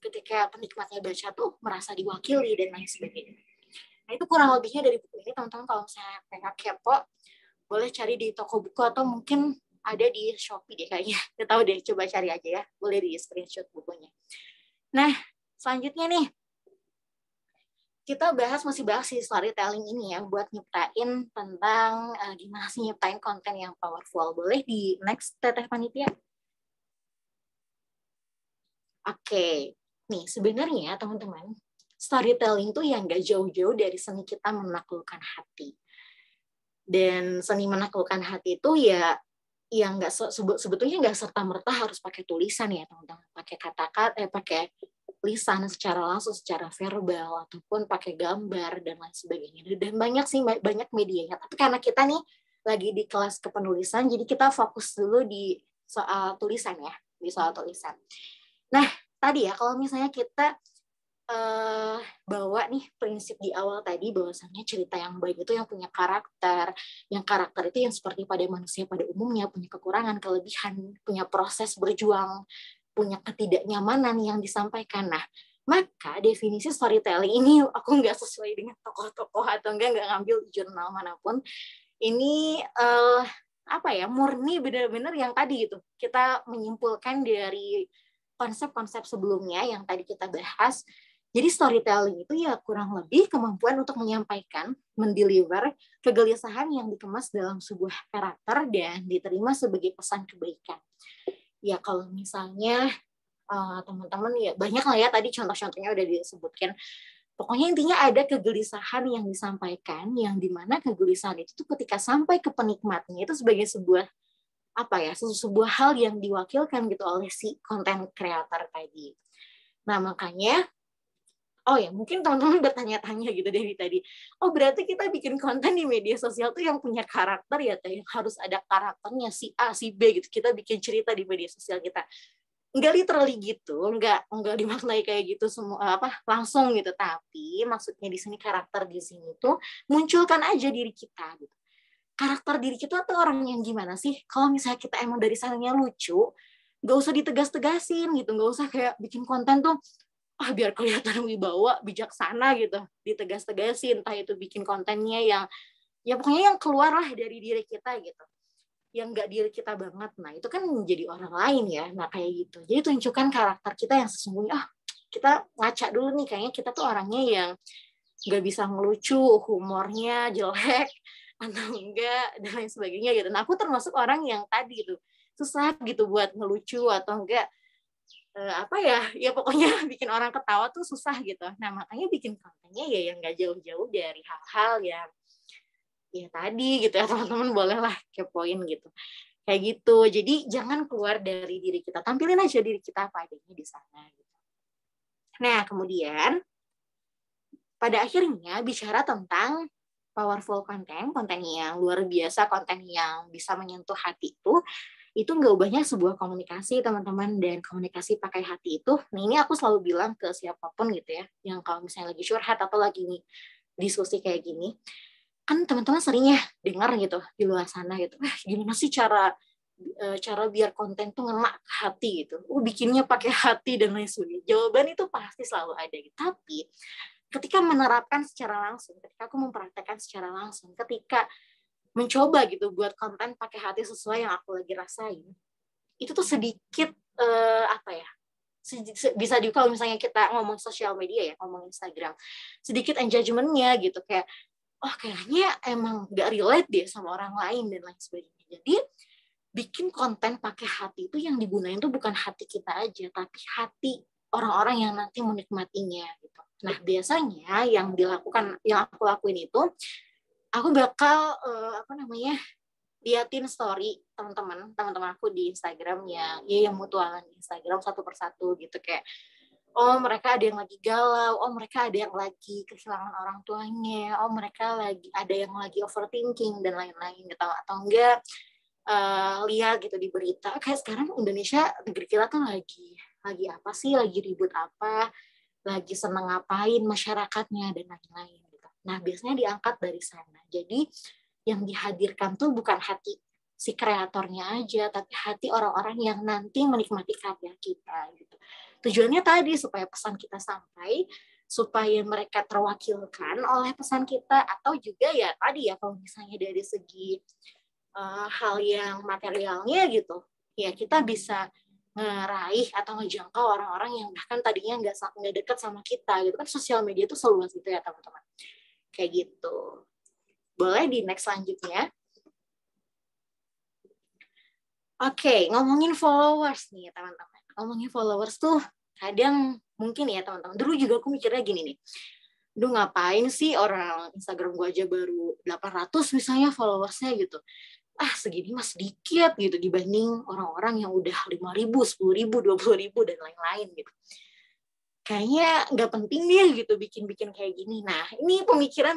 ketika penikmatnya baca tuh merasa diwakili dan lain sebagainya. Nah, itu kurang lebihnya dari buku ini, teman-teman. Kalau misalnya pengen kepo, boleh cari di toko buku atau mungkin ada di Shopee deh kayaknya. Nggak tahu deh, coba cari aja ya. Boleh di screenshot bukunya. Nah, selanjutnya nih, kita masih bahas si storytelling ini ya, buat nyiptain tentang gimana sih nyiptain konten yang powerful. Boleh di next, Teteh Panitia? Oke. Nih, sebenarnya teman-teman, storytelling itu yang gak jauh-jauh dari seni kita menaklukkan hati. Dan seni menaklukkan hati itu ya yang sebetulnya nggak serta-merta harus pakai tulisan ya, teman-teman. Pakai kata-kata, pakai lisan secara langsung, secara verbal, ataupun pakai gambar dan lain sebagainya. Dan banyak medianya. Tapi karena kita nih lagi di kelas kepenulisan, jadi kita fokus dulu di soal tulisan ya, di soal tulisan. Nah, tadi ya, kalau misalnya kita bawa nih prinsip di awal tadi, bahwasannya cerita yang baik itu yang punya karakter, yang karakter itu yang seperti pada manusia pada umumnya, punya kekurangan, kelebihan, punya proses berjuang, punya ketidaknyamanan yang disampaikan. Nah, maka definisi storytelling ini aku nggak sesuai dengan tokoh-tokoh atau nggak ngambil di jurnal manapun. Ini murni benar-benar yang tadi gitu. Kita menyimpulkan dari konsep-konsep sebelumnya yang tadi kita bahas. Jadi storytelling itu ya kurang lebih kemampuan untuk menyampaikan, mendeliver kegelisahan yang dikemas dalam sebuah karakter dan diterima sebagai pesan kebaikan. Ya kalau misalnya teman-teman ya banyak lah ya, tadi contoh-contohnya udah disebutkan. Pokoknya intinya ada kegelisahan yang disampaikan, yang dimana kegelisahan itu tuh ketika sampai ke penikmatnya itu sebagai sebuah sebuah hal yang diwakilkan gitu oleh si content creator tadi. Nah makanya mungkin teman-teman bertanya-tanya gitu dari tadi. Oh, berarti kita bikin konten di media sosial tuh yang punya karakter ya, yang harus ada karakternya si A, si B gitu. Kita bikin cerita di media sosial kita. Enggak literally gitu, enggak dimaknai kayak gitu semua langsung gitu. Tapi maksudnya di sini karakter di sini tuh munculkan aja diri kita gitu. Karakter diri kita tuh orang yang gimana sih? Kalau misalnya kita emang dari sananya lucu, nggak usah ditegas-tegasin gitu, nggak usah kayak bikin konten tuh biar kelihatan wibawa, bijaksana gitu, ditegas-tegasin, entah itu bikin kontennya yang ya pokoknya yang keluar lah dari diri kita gitu, yang nggak diri kita banget. Nah itu kan menjadi orang lain ya, nah kayak gitu. Jadi tunjukkan karakter kita yang sesungguhnya. Kita ngaca dulu nih, kayaknya kita tuh orangnya yang nggak bisa ngelucu, humornya jelek atau enggak dan lain sebagainya gitu. Nah aku termasuk orang yang tadi gitu, susah gitu buat ngelucu atau enggak ya pokoknya bikin orang ketawa tuh susah gitu. Nah makanya bikin kontennya ya yang nggak jauh-jauh dari hal-hal yang ya tadi gitu ya, teman-teman bolehlah kepoin gitu kayak gitu. Jadi jangan keluar dari diri kita, tampilin aja diri kita apa adanya di sana gitu. Nah kemudian pada akhirnya bicara tentang powerful konten yang luar biasa, konten yang bisa menyentuh hati itu nggak ubahnya sebuah komunikasi teman-teman. Dan komunikasi pakai hati itu, nah ini aku selalu bilang ke siapapun gitu ya, yang kalau misalnya lagi curhat atau lagi diskusi kayak gini, kan teman-teman sering ya dengar gitu di luar sana gitu, gimana sih cara biar konten tuh ngena ke hati gitu, bikinnya pakai hati dan lain sebagainya. Jawaban itu pasti selalu ada gitu. Tapi ketika menerapkan secara langsung, ketika aku mempraktekkan secara langsung, ketika mencoba gitu buat konten pakai hati sesuai yang aku lagi rasain, itu tuh sedikit bisa kalau misalnya kita ngomong sosial media ya, ngomong Instagram, sedikit engagement-nya gitu, kayak kayaknya emang gak relate deh sama orang lain dan lain sebagainya. Jadi bikin konten pakai hati itu yang digunain tuh bukan hati kita aja, tapi hati orang-orang yang nanti menikmatinya gitu. Nah biasanya yang aku lakuin itu, aku bakal liatin story teman-teman aku di Instagram yang mutualan Instagram satu persatu gitu, kayak mereka ada yang lagi galau, mereka ada yang lagi kehilangan orang tuanya, mereka ada yang lagi overthinking dan lain-lain gitu, atau enggak lihat gitu di berita kayak sekarang Indonesia, negeri kita tuh lagi apa sih, lagi ribut apa, lagi seneng ngapain masyarakatnya dan lain-lain gitu. Nah biasanya diangkat dari sana. Jadi yang dihadirkan tuh bukan hati si kreatornya aja, tapi hati orang-orang yang nanti menikmati karya kita gitu. Tujuannya tadi supaya pesan kita sampai, supaya mereka terwakilkan oleh pesan kita, atau juga ya tadi ya kalau misalnya dari segi hal yang materialnya gitu, ya kita bisa ngeraih atau ngejangkau orang-orang yang bahkan tadinya nggak dekat sama kita gitu kan. Sosial media itu seluas itu ya teman-teman, kayak gitu. Boleh di next selanjutnya. Oke, ngomongin followers nih teman-teman. Ngomongin followers tuh kadang mungkin ya teman-teman, dulu juga aku mikirnya gini nih, ngapain sih orang Instagram gue aja baru 800 misalnya followersnya gitu, segini mah sedikit gitu dibanding orang-orang yang udah 5.000, 10.000, 20.000 dan lain-lain gitu. Kayaknya nggak penting deh gitu bikin kayak gini. Nah ini pemikiran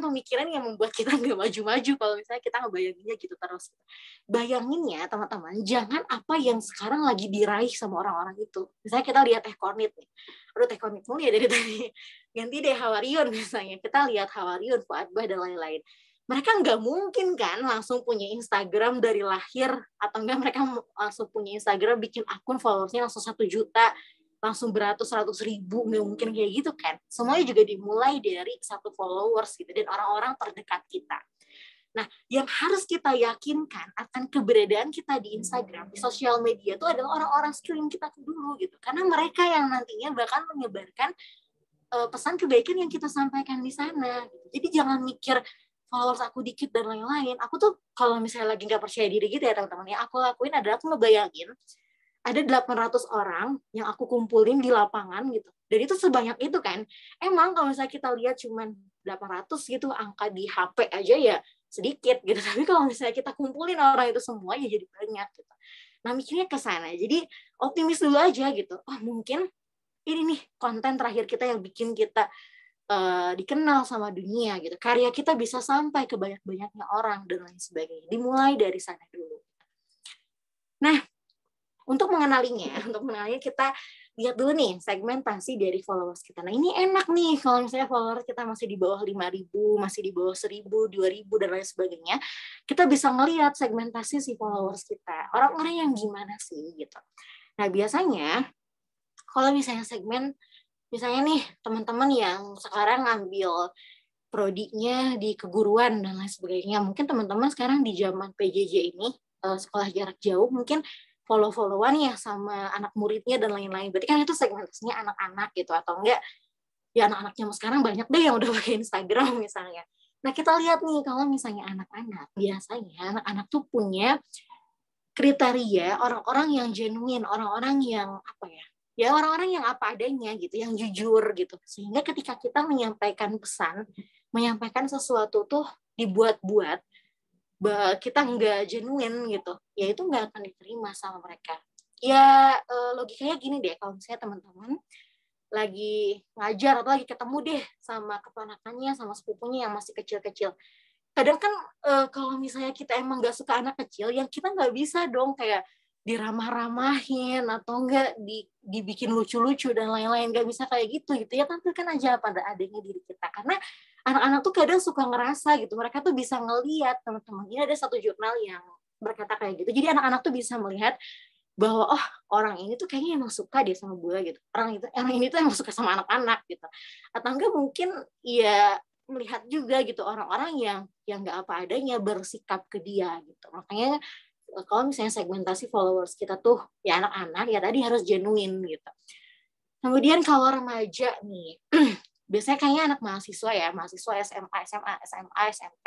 yang membuat kita nggak maju-maju kalau misalnya kita ngebayanginnya gitu terus. Bayanginnya teman-teman, jangan apa yang sekarang lagi diraih sama orang-orang itu. Misalnya kita lihat Teh Kornit nih, Teh Kornit mulu ya dari tadi, ganti deh Hawariun misalnya, kita lihat Hawariun, Fuadbah dan lain-lain. Mereka nggak mungkin kan langsung punya Instagram dari lahir, atau enggak mereka langsung punya Instagram, bikin akun followersnya langsung 1 juta, langsung beratus-ratus ribu, nggak mungkin kayak gitu kan. Semuanya juga dimulai dari 1 followers gitu, dan orang-orang terdekat kita. Nah, yang harus kita yakinkan akan keberadaan kita di Instagram, di sosial media itu adalah orang-orang sekeliling kita dulu gitu, karena mereka yang nantinya bahkan menyebarkan pesan kebaikan yang kita sampaikan di sana gitu. Jadi jangan mikir followers aku dikit dan lain-lain. Aku tuh kalau misalnya lagi nggak percaya diri gitu ya teman-teman, yang aku lakuin adalah aku ngebayangin ada 800 orang yang aku kumpulin di lapangan gitu. Dan itu sebanyak itu kan. Emang kalau misalnya kita lihat cuman 800 gitu, angka di HP aja ya sedikit gitu. Tapi kalau misalnya kita kumpulin orang itu semua ya jadi banyak gitu. Nah mikirnya ke sana. Jadi optimis dulu aja gitu. Mungkin ini nih konten terakhir kita yang bikin kita dikenal sama dunia gitu. Karya kita bisa sampai ke banyak-banyaknya orang dan lain sebagainya. Dimulai dari sana dulu. Nah, untuk mengenalinya kita lihat dulu nih segmentasi dari followers kita. Nah, ini enak nih kalau misalnya followers kita masih di bawah 5.000, masih di bawah 1.000, 2.000 dan lain sebagainya. Kita bisa ngelihat segmentasi si followers kita. Orang-orang yang gimana sih gitu. Nah, biasanya kalau misalnya segmen, misalnya nih teman-teman yang sekarang ngambil prodinya di keguruan dan lain sebagainya, mungkin teman-teman sekarang di zaman PJJ ini, sekolah jarak jauh, mungkin follow-followan ya sama anak muridnya dan lain-lain. Berarti kan itu segmentasinya anak-anak gitu, atau enggak ya anak-anaknya sekarang banyak deh yang udah pakai Instagram misalnya. Nah kita lihat nih kalau misalnya anak-anak, biasanya anak-anak tuh punya kriteria orang-orang yang genuine, orang-orang yang apa ya orang-orang yang apa adanya gitu, yang jujur gitu. Sehingga ketika kita menyampaikan pesan, menyampaikan sesuatu tuh dibuat-buat, kita nggak genuine gitu, ya itu nggak akan diterima sama mereka. Ya logikanya gini deh, kalau misalnya teman-teman lagi ngajar atau lagi ketemu deh sama keponakannya, sama sepupunya yang masih kecil-kecil. Kadang kan kalau misalnya kita emang nggak suka anak kecil, yang kita nggak bisa dong kayak diramah-ramahin atau enggak dibikin lucu-lucu dan lain-lain, nggak bisa kayak gitu ya, tampilkan aja pada adanya diri kita, karena anak-anak tuh kadang suka ngerasa gitu, mereka tuh bisa ngelihat teman-teman. Ini ada satu jurnal yang berkata kayak gitu, jadi anak-anak tuh bisa melihat bahwa oh orang ini tuh kayaknya emang suka dia sama gue gitu, orang ini tuh emang suka sama anak-anak gitu, atau enggak mungkin ya melihat juga gitu orang-orang yang nggak apa adanya bersikap ke dia gitu. Makanya kalau misalnya segmentasi followers kita tuh ya anak-anak, ya tadi harus genuine gitu. Kemudian kalau remaja nih, biasanya kayaknya anak mahasiswa ya, mahasiswa SMA, SMP,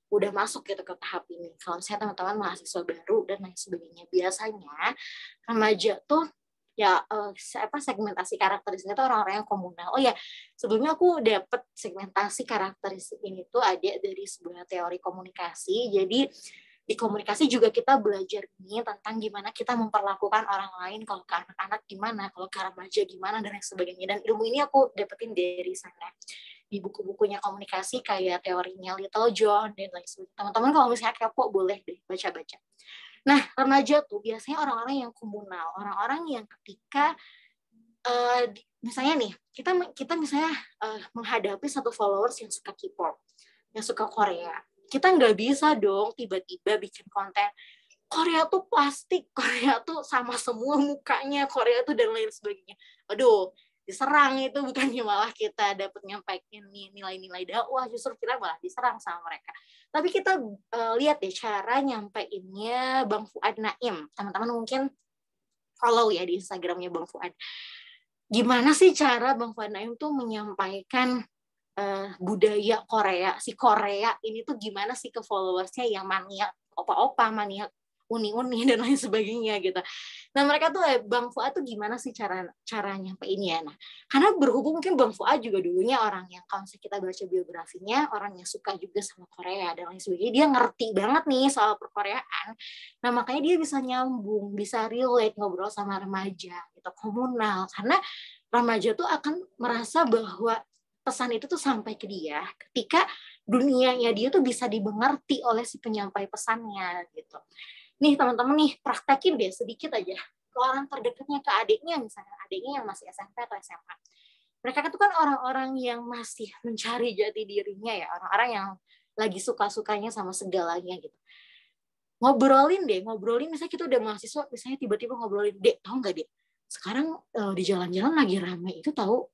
udah masuk gitu ke tahap ini. Kalau misalnya teman-teman mahasiswa baru dan lain sebagainya, biasanya remaja tuh ya segmentasi karakteristiknya itu orang-orang yang komunal. Oh ya, sebelumnya aku dapet segmentasi karakteristik ini tuh ada dari sebuah teori komunikasi. Jadi di komunikasi juga kita belajar nih tentang gimana kita memperlakukan orang lain, kalau ke anak-anak gimana, kalau ke remaja gimana, dan lain sebagainya. Dan ilmu ini aku dapetin dari sana, di buku-bukunya komunikasi kayak teorinya Little John dan lain sebagainya. Teman-teman kalau misalnya kepo boleh deh baca-baca. Nah, remaja tuh biasanya orang-orang yang komunal, orang-orang yang ketika misalnya nih, kita misalnya menghadapi satu followers yang suka K-pop, yang suka Korea. Kita nggak bisa dong tiba-tiba bikin konten Korea tuh plastik, Korea tuh sama semua mukanya, Korea tuh dan lain sebagainya. Aduh, diserang itu, bukannya malah kita dapat nyampaikan nilai-nilai dakwah, justru kita malah diserang sama mereka. Tapi kita lihat deh cara nyampeinnya Bang Fuad Naim. Teman-teman mungkin follow ya di Instagramnya Bang Fuad. Gimana sih cara Bang Fuad Naim tuh menyampaikan budaya Korea, si Korea ini tuh gimana sih ke followersnya yang maniak opa-opa, maniak uni-uni dan lain sebagainya gitu. Nah mereka tuh Bang Fuad tuh gimana sih cara nyampeinnya. Nah karena berhubung mungkin Bang Fuad juga dulunya orang yang kalau kita baca biografinya orang yang suka juga sama Korea dan lain sebagainya, dia ngerti banget nih soal perkoreaan. Nah makanya dia bisa nyambung, bisa relate ngobrol sama remaja gitu, komunal, karena remaja tuh akan merasa bahwa pesan itu tuh sampai ke dia ketika dunianya dia tuh bisa dimengerti oleh si penyampai pesannya gitu. Nih teman-teman nih praktekin deh sedikit aja ke orang terdekatnya, ke adiknya misalnya, adiknya yang masih SMP atau SMA. Mereka itu kan orang-orang yang masih mencari jati dirinya ya, orang-orang yang lagi suka-sukanya sama segalanya gitu. Ngobrolin misalnya kita udah mahasiswa, misalnya tiba-tiba ngobrolin, Dek, tau nggak Dek? Sekarang di jalan-jalan lagi rame itu tahu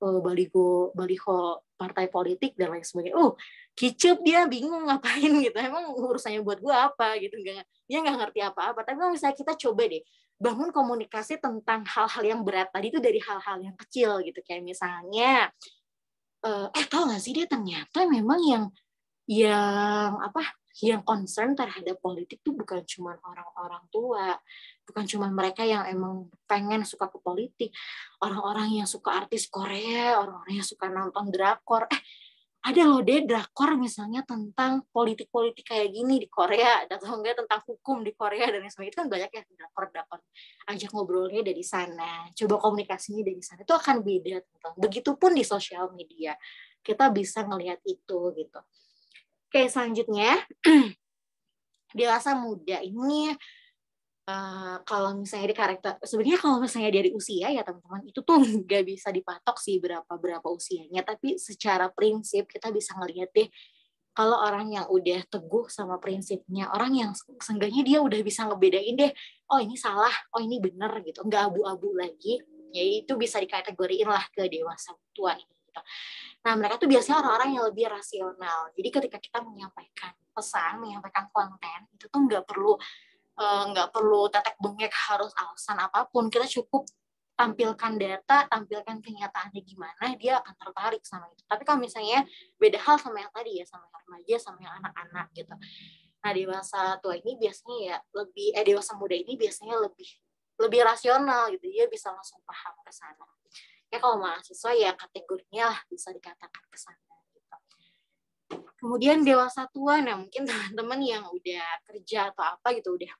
baliho partai politik dan lain sebagainya. Kicep dia bingung ngapain gitu. Emang urusannya buat gue apa gitu. Dia nggak ngerti apa-apa. Tapi kalau misalnya kita coba deh bangun komunikasi tentang hal-hal yang berat tadi itu dari hal-hal yang kecil gitu. Kayak misalnya, tahu nggak sih dia ternyata memang yang concern terhadap politik tuh bukan cuma orang-orang tua, bukan cuma mereka yang emang pengen suka ke politik, orang-orang yang suka artis Korea, orang-orang yang suka nonton drakor, ada loh deh drakor misalnya tentang politik-politik kayak gini di Korea, atau enggak tentang hukum di Korea dan sebagainya. Itu kan banyak ya drakor-drakor. Ajak ngobrolnya dari sana, coba komunikasinya dari sana, itu akan beda. Begitupun di sosial media, kita bisa ngelihat itu gitu. Oke, selanjutnya dewasa muda ini kalau misalnya di karakter, sebenarnya kalau misalnya dari usia ya teman-teman itu tuh nggak bisa dipatok sih berapa usianya, tapi secara prinsip kita bisa ngelihat deh kalau orang yang udah teguh sama prinsipnya, orang yang seenggaknya dia udah bisa ngebedain deh, oh ini salah, oh ini benar gitu, nggak abu-abu lagi, ya itu bisa dikategoriin lah ke dewasa tua ini gitu. Nah, mereka tuh biasanya orang-orang yang lebih rasional. Jadi ketika kita menyampaikan pesan, menyampaikan konten, itu tuh nggak perlu tetek bengek harus alasan apapun. Kita cukup tampilkan data, tampilkan kenyataannya gimana, dia akan tertarik sama itu. Tapi kalau misalnya beda hal sama yang tadi ya, sama yang remaja, sama yang anak-anak gitu. Nah, dewasa tua ini biasanya ya dewasa muda ini biasanya lebih rasional gitu. Dia bisa langsung paham ke sana. Ya kalau mahasiswa ya kategorinya lah bisa dikatakan ke sana gitu. Kemudian dewasa tua, nah mungkin teman-teman yang udah kerja atau apa gitu udah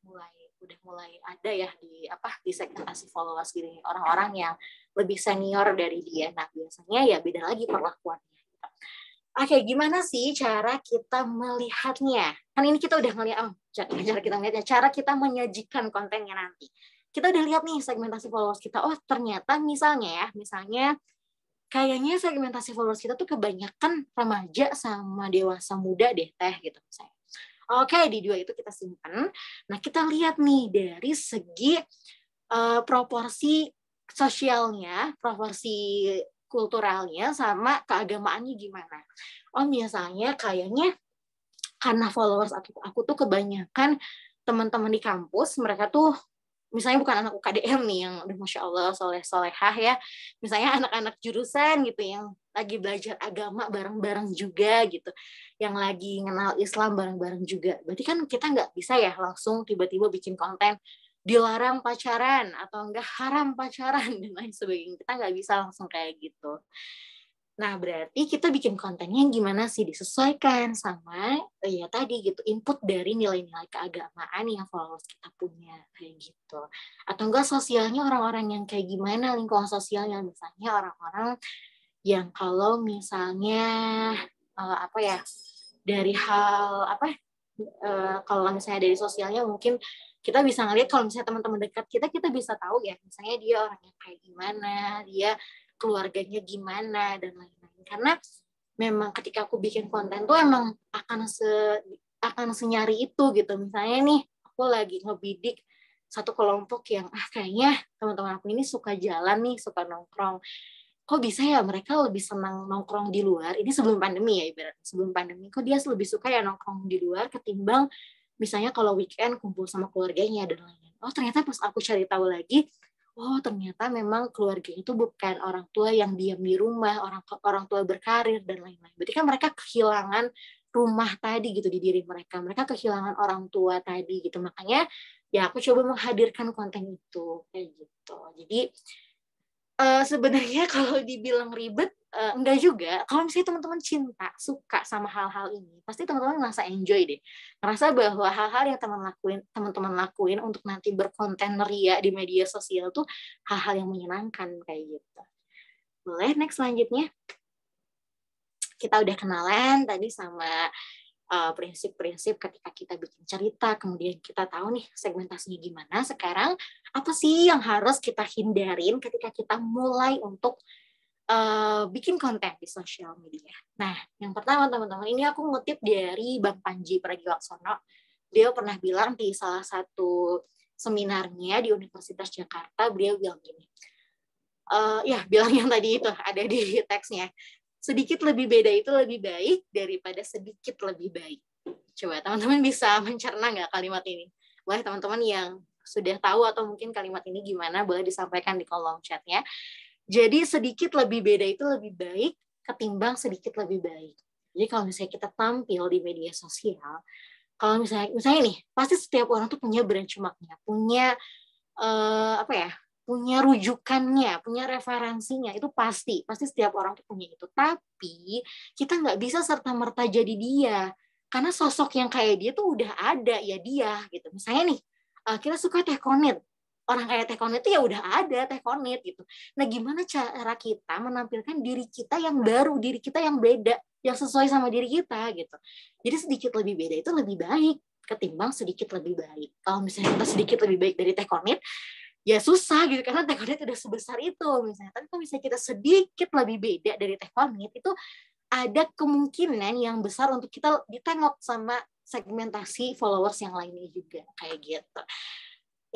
mulai ada ya di segmentasi followers gini, orang-orang yang lebih senior dari dia. Nah, biasanya ya beda lagi perlakuannya. Oke, gimana sih cara kita melihatnya? Kan ini kita udah ngeliat, cara kita menyajikan kontennya nanti. Kita udah lihat nih segmentasi followers kita. Oh, ternyata misalnya kayaknya segmentasi followers kita tuh kebanyakan remaja sama dewasa muda deh, gitu misalnya. Oke, di dua itu kita simpan. Nah, kita lihat nih dari segi proporsi sosialnya, proporsi kulturalnya, sama keagamaannya gimana. Oh, misalnya kayaknya karena followers aku tuh kebanyakan teman-teman di kampus, mereka tuh misalnya bukan anak UKDM nih yang udah Masya Allah soleh-solehah ya, misalnya anak-anak jurusan gitu yang lagi belajar agama bareng-bareng juga gitu, yang lagi kenal Islam bareng-bareng juga. Berarti kan kita nggak bisa ya langsung tiba-tiba bikin konten dilarang pacaran atau enggak haram pacaran dan lain sebagainya. Kita nggak bisa langsung kayak gitu. Nah, berarti kita bikin kontennya gimana sih, disesuaikan sama ya tadi gitu, input dari nilai-nilai keagamaan yang followers kita punya kayak gitu. Atau enggak sosialnya orang-orang yang kayak gimana, lingkungan sosialnya, misalnya orang-orang yang kalau misalnya dari hal kalau misalnya dari sosialnya mungkin kita bisa ngeliat kalau misalnya teman-teman dekat kita bisa tahu ya, misalnya dia orangnya kayak gimana, dia keluarganya gimana dan lain-lain. Karena memang ketika aku bikin konten tuh emang akan senyari itu gitu. Misalnya nih aku lagi ngebidik satu kelompok yang kayaknya teman-teman aku ini suka jalan nih, suka nongkrong. Kok bisa ya mereka lebih senang nongkrong di luar? Ini sebelum pandemi ya, ibaratnya sebelum pandemi. Kok dia lebih suka ya nongkrong di luar ketimbang misalnya kalau weekend kumpul sama keluarganya dan lain-lain. Oh, ternyata pas aku cari tahu lagi, oh ternyata memang keluarga itu bukan orang tua yang diam di rumah, orang tua berkarir dan lain-lain. Berarti kan mereka kehilangan rumah tadi gitu di diri mereka. Mereka kehilangan orang tua tadi gitu. Makanya ya aku coba menghadirkan konten itu kayak gitu. Jadi sebenarnya kalau dibilang ribet, enggak juga. Kalau misalnya teman-teman suka sama hal-hal ini, pasti teman-teman ngerasa enjoy deh. Ngerasa bahwa hal-hal yang teman-teman lakuin untuk nanti berkonten ria di media sosial tuh hal-hal yang menyenangkan kayak gitu. Boleh next selanjutnya. Kita udah kenalan tadi sama prinsip-prinsip ketika kita bikin cerita, kemudian kita tahu nih segmentasinya gimana. Sekarang apa sih yang harus kita hindarin ketika kita mulai untuk bikin konten di sosial media? Nah, yang pertama teman-teman, ini aku ngutip dari Bang Panji Pragiwaksono. Dia pernah bilang di salah satu seminarnya di Universitas Jakarta, beliau bilang gini, bilang yang tadi itu ada di teksnya. Sedikit lebih beda itu lebih baik daripada sedikit lebih baik. Coba teman-teman bisa mencerna nggak kalimat ini? Boleh teman-teman yang sudah tahu atau mungkin kalimat ini gimana, boleh disampaikan di kolom chatnya. Jadi sedikit lebih beda itu lebih baik ketimbang sedikit lebih baik. Jadi kalau misalnya kita tampil di media sosial, kalau misalnya nih, pasti setiap orang tuh punya benchmarknya, punya punya rujukannya, punya referensinya, itu pasti setiap orang tuh punya itu. Tapi kita nggak bisa serta-merta jadi dia, karena sosok yang kayak dia tuh udah ada ya dia gitu. Misalnya nih, kita suka teh konit, orang kayak teh konit itu ya udah ada teh konit gitu. Nah, gimana cara kita menampilkan diri kita yang baru, diri kita yang beda, yang sesuai sama diri kita gitu. Jadi sedikit lebih beda itu lebih baik ketimbang sedikit lebih baik. Kalau misalnya kita sedikit lebih baik dari teh konit, ya susah gitu, karena teh konit udah sebesar itu misalnya. Tapi kalau misalnya kita sedikit lebih beda dari teh konit, itu ada kemungkinan yang besar untuk kita ditengok sama segmentasi followers yang lainnya juga kayak gitu.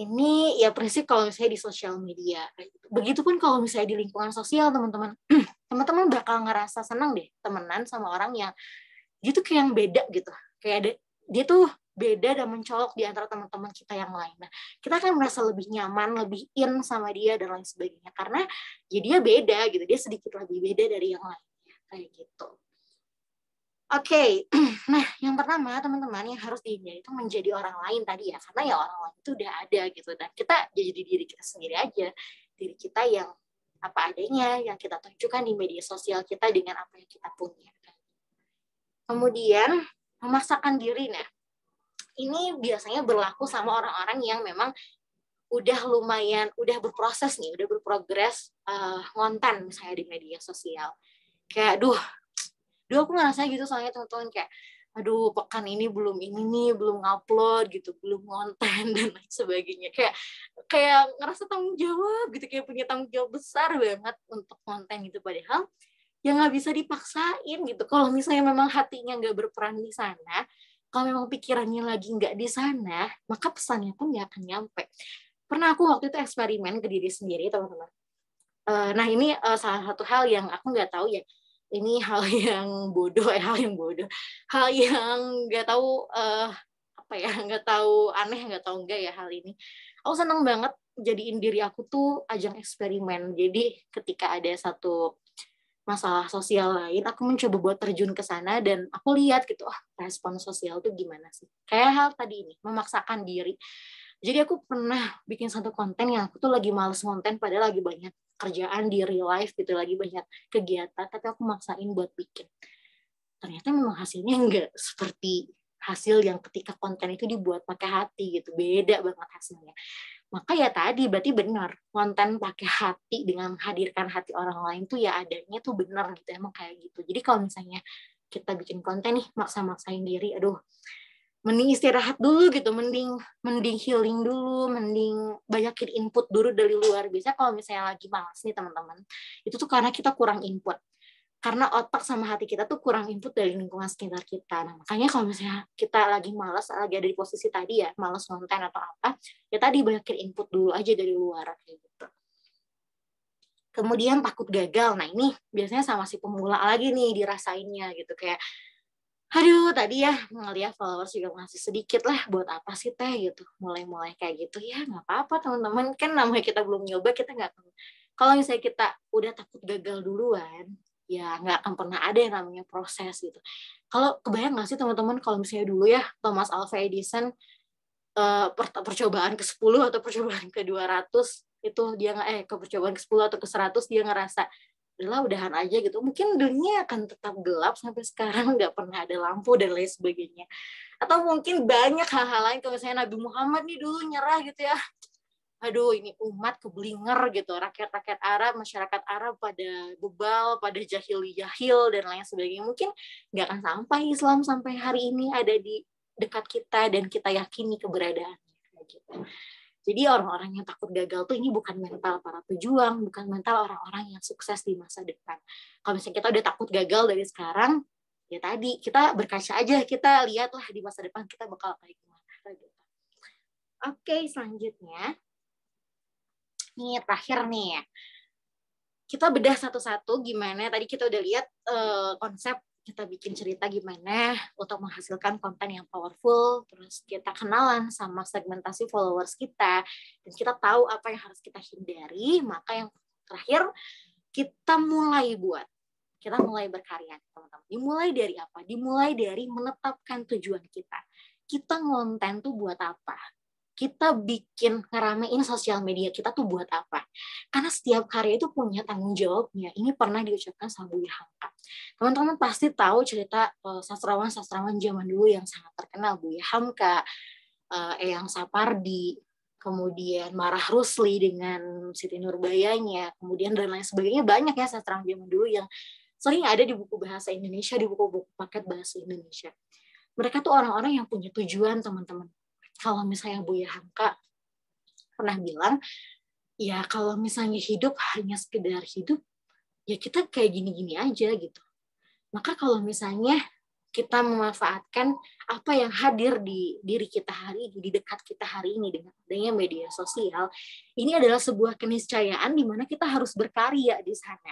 Ini ya prinsip kalau misalnya di sosial media. Begitupun kalau misalnya di lingkungan sosial, teman-teman. Teman-teman bakal ngerasa senang deh temenan sama orang yang dia tuh kayak yang beda gitu. Kayak dia tuh beda dan mencolok di antara teman-teman kita yang lain. Nah, kita akan merasa lebih nyaman, lebih in sama dia dan lain sebagainya. Karena ya dia beda gitu, dia sedikit lebih beda dari yang lainnya. Kayak gitu. Oke. Nah, yang pertama teman-teman yang harus dihindari itu menjadi orang lain tadi ya, karena ya orang lain itu udah ada gitu, dan kita jadi diri kita sendiri aja, diri kita yang apa adanya, yang kita tunjukkan di media sosial kita dengan apa yang kita punya. Kemudian memaksakan diri, nah ini biasanya berlaku sama orang-orang yang memang udah lumayan, udah berproses nih, udah berprogres ngonten misalnya di media sosial. Kayak, duh aku ngerasa gitu soalnya teman-teman, kayak aduh pekan ini belum ini nih, belum ngupload gitu, belum konten dan lain sebagainya, kayak ngerasa tanggung jawab gitu, kayak punya tanggung jawab besar banget untuk konten gitu, padahal ya nggak bisa dipaksain gitu. Kalau misalnya memang hatinya nggak berperan di sana, kalau memang pikirannya lagi nggak di sana, maka pesannya pun nggak akan nyampe. Pernah aku waktu itu eksperimen ke diri sendiri teman-teman. Nah ini salah satu hal yang aku nggak tahu ya, ini hal yang bodoh, hal yang nggak tahu apa ya, nggak tahu aneh, nggak tahu enggak ya hal ini. Aku seneng banget jadiin diri aku tuh ajang eksperimen. Jadi ketika ada satu masalah sosial lain, aku mencoba buat terjun ke sana dan aku lihat gitu, respon sosial tuh gimana sih. Kayak hal tadi ini, memaksakan diri. Jadi aku pernah bikin satu konten yang aku tuh lagi males konten, padahal lagi banyak kerjaan di real life gitu, lagi banyak kegiatan, tapi aku maksain buat bikin. Ternyata memang hasilnya enggak seperti hasil yang ketika konten itu dibuat pakai hati gitu, beda banget hasilnya. Maka ya tadi berarti benar, konten pakai hati dengan menghadirkan hati orang lain tuh ya adanya tuh benar gitu, emang kayak gitu. Jadi kalau misalnya kita bikin konten nih maksa-maksain diri, aduh mending istirahat dulu gitu, mending healing dulu, mending banyakin input dulu dari luar. Biasanya kalau misalnya lagi malas nih teman-teman, itu tuh karena kita kurang input, karena otak sama hati kita tuh kurang input dari lingkungan sekitar kita. Nah, makanya kalau misalnya kita lagi malas, lagi ada di posisi tadi ya, malas konten atau apa, ya tadi banyakin input dulu aja dari luar kayak gitu. Kemudian takut gagal. Nah, ini biasanya sama si pemula lagi nih dirasainnya gitu, kayak aduh tadi ya ngeliat followers juga masih sedikit lah, buat apa sih teh gitu, mulai kayak gitu. Ya nggak apa-apa teman-teman, kan namanya kita belum nyoba, kita nggak tahu. Kalau misalnya kita udah takut gagal duluan, ya nggak akan pernah ada yang namanya proses gitu. Kalau kebayang nggak sih teman-teman kalau misalnya dulu ya Thomas Alva Edison percobaan ke-10 atau percobaan ke-200 itu dia ke percobaan ke-10 atau ke-100 dia ngerasa udahan aja gitu, mungkin dunia akan tetap gelap sampai sekarang, nggak pernah ada lampu dan lain sebagainya. Atau mungkin banyak hal-hal lain, kalau misalnya Nabi Muhammad nih dulu nyerah gitu ya, aduh ini umat keblinger gitu, rakyat Arab, masyarakat Arab pada bebal, pada jahil dan lain sebagainya, mungkin nggak akan sampai Islam sampai hari ini ada di dekat kita dan kita yakini keberadaannya gitu. Jadi orang-orang yang takut gagal tuh ini bukan mental para pejuang, bukan mental orang-orang yang sukses di masa depan. Kalau misalnya kita udah takut gagal dari sekarang, ya tadi kita berkaca aja, kita lihatlah di masa depan kita bakal kayak gimana gitu. Oke, selanjutnya ini terakhir nih ya. Kita bedah satu-satu gimana, tadi kita udah lihat konsep kita bikin cerita gimana untuk menghasilkan konten yang powerful, terus kita kenalan sama segmentasi followers kita, dan kita tahu apa yang harus kita hindari. Maka yang terakhir, kita mulai berkarya, teman-teman. Dimulai dari apa? Dimulai dari menetapkan tujuan kita. Kita ngonten tuh buat apa? Kita bikin ngeramein sosial media kita tuh buat apa? Karena setiap karya itu punya tanggung jawabnya. Ini pernah diucapkan sama Buya Hamka. Teman-teman pasti tahu cerita sastrawan-sastrawan zaman dulu yang sangat terkenal, Buya Hamka, Eyang Sapardi, kemudian Marah Rusli dengan Siti Nurbayanya, kemudian dan lain sebagainya. Banyak ya sastrawan zaman dulu yang sering ada di buku bahasa Indonesia, di buku-buku paket bahasa Indonesia. Mereka tuh orang-orang yang punya tujuan, teman-teman. Kalau misalnya Buya Hamka pernah bilang, ya kalau misalnya hidup hanya sekedar hidup, ya kita kayak gini-gini aja gitu. Maka kalau misalnya kita memanfaatkan apa yang hadir di diri kita hari ini, di dekat kita hari ini dengan adanya media sosial, ini adalah sebuah keniscayaan di mana kita harus berkarya di sana.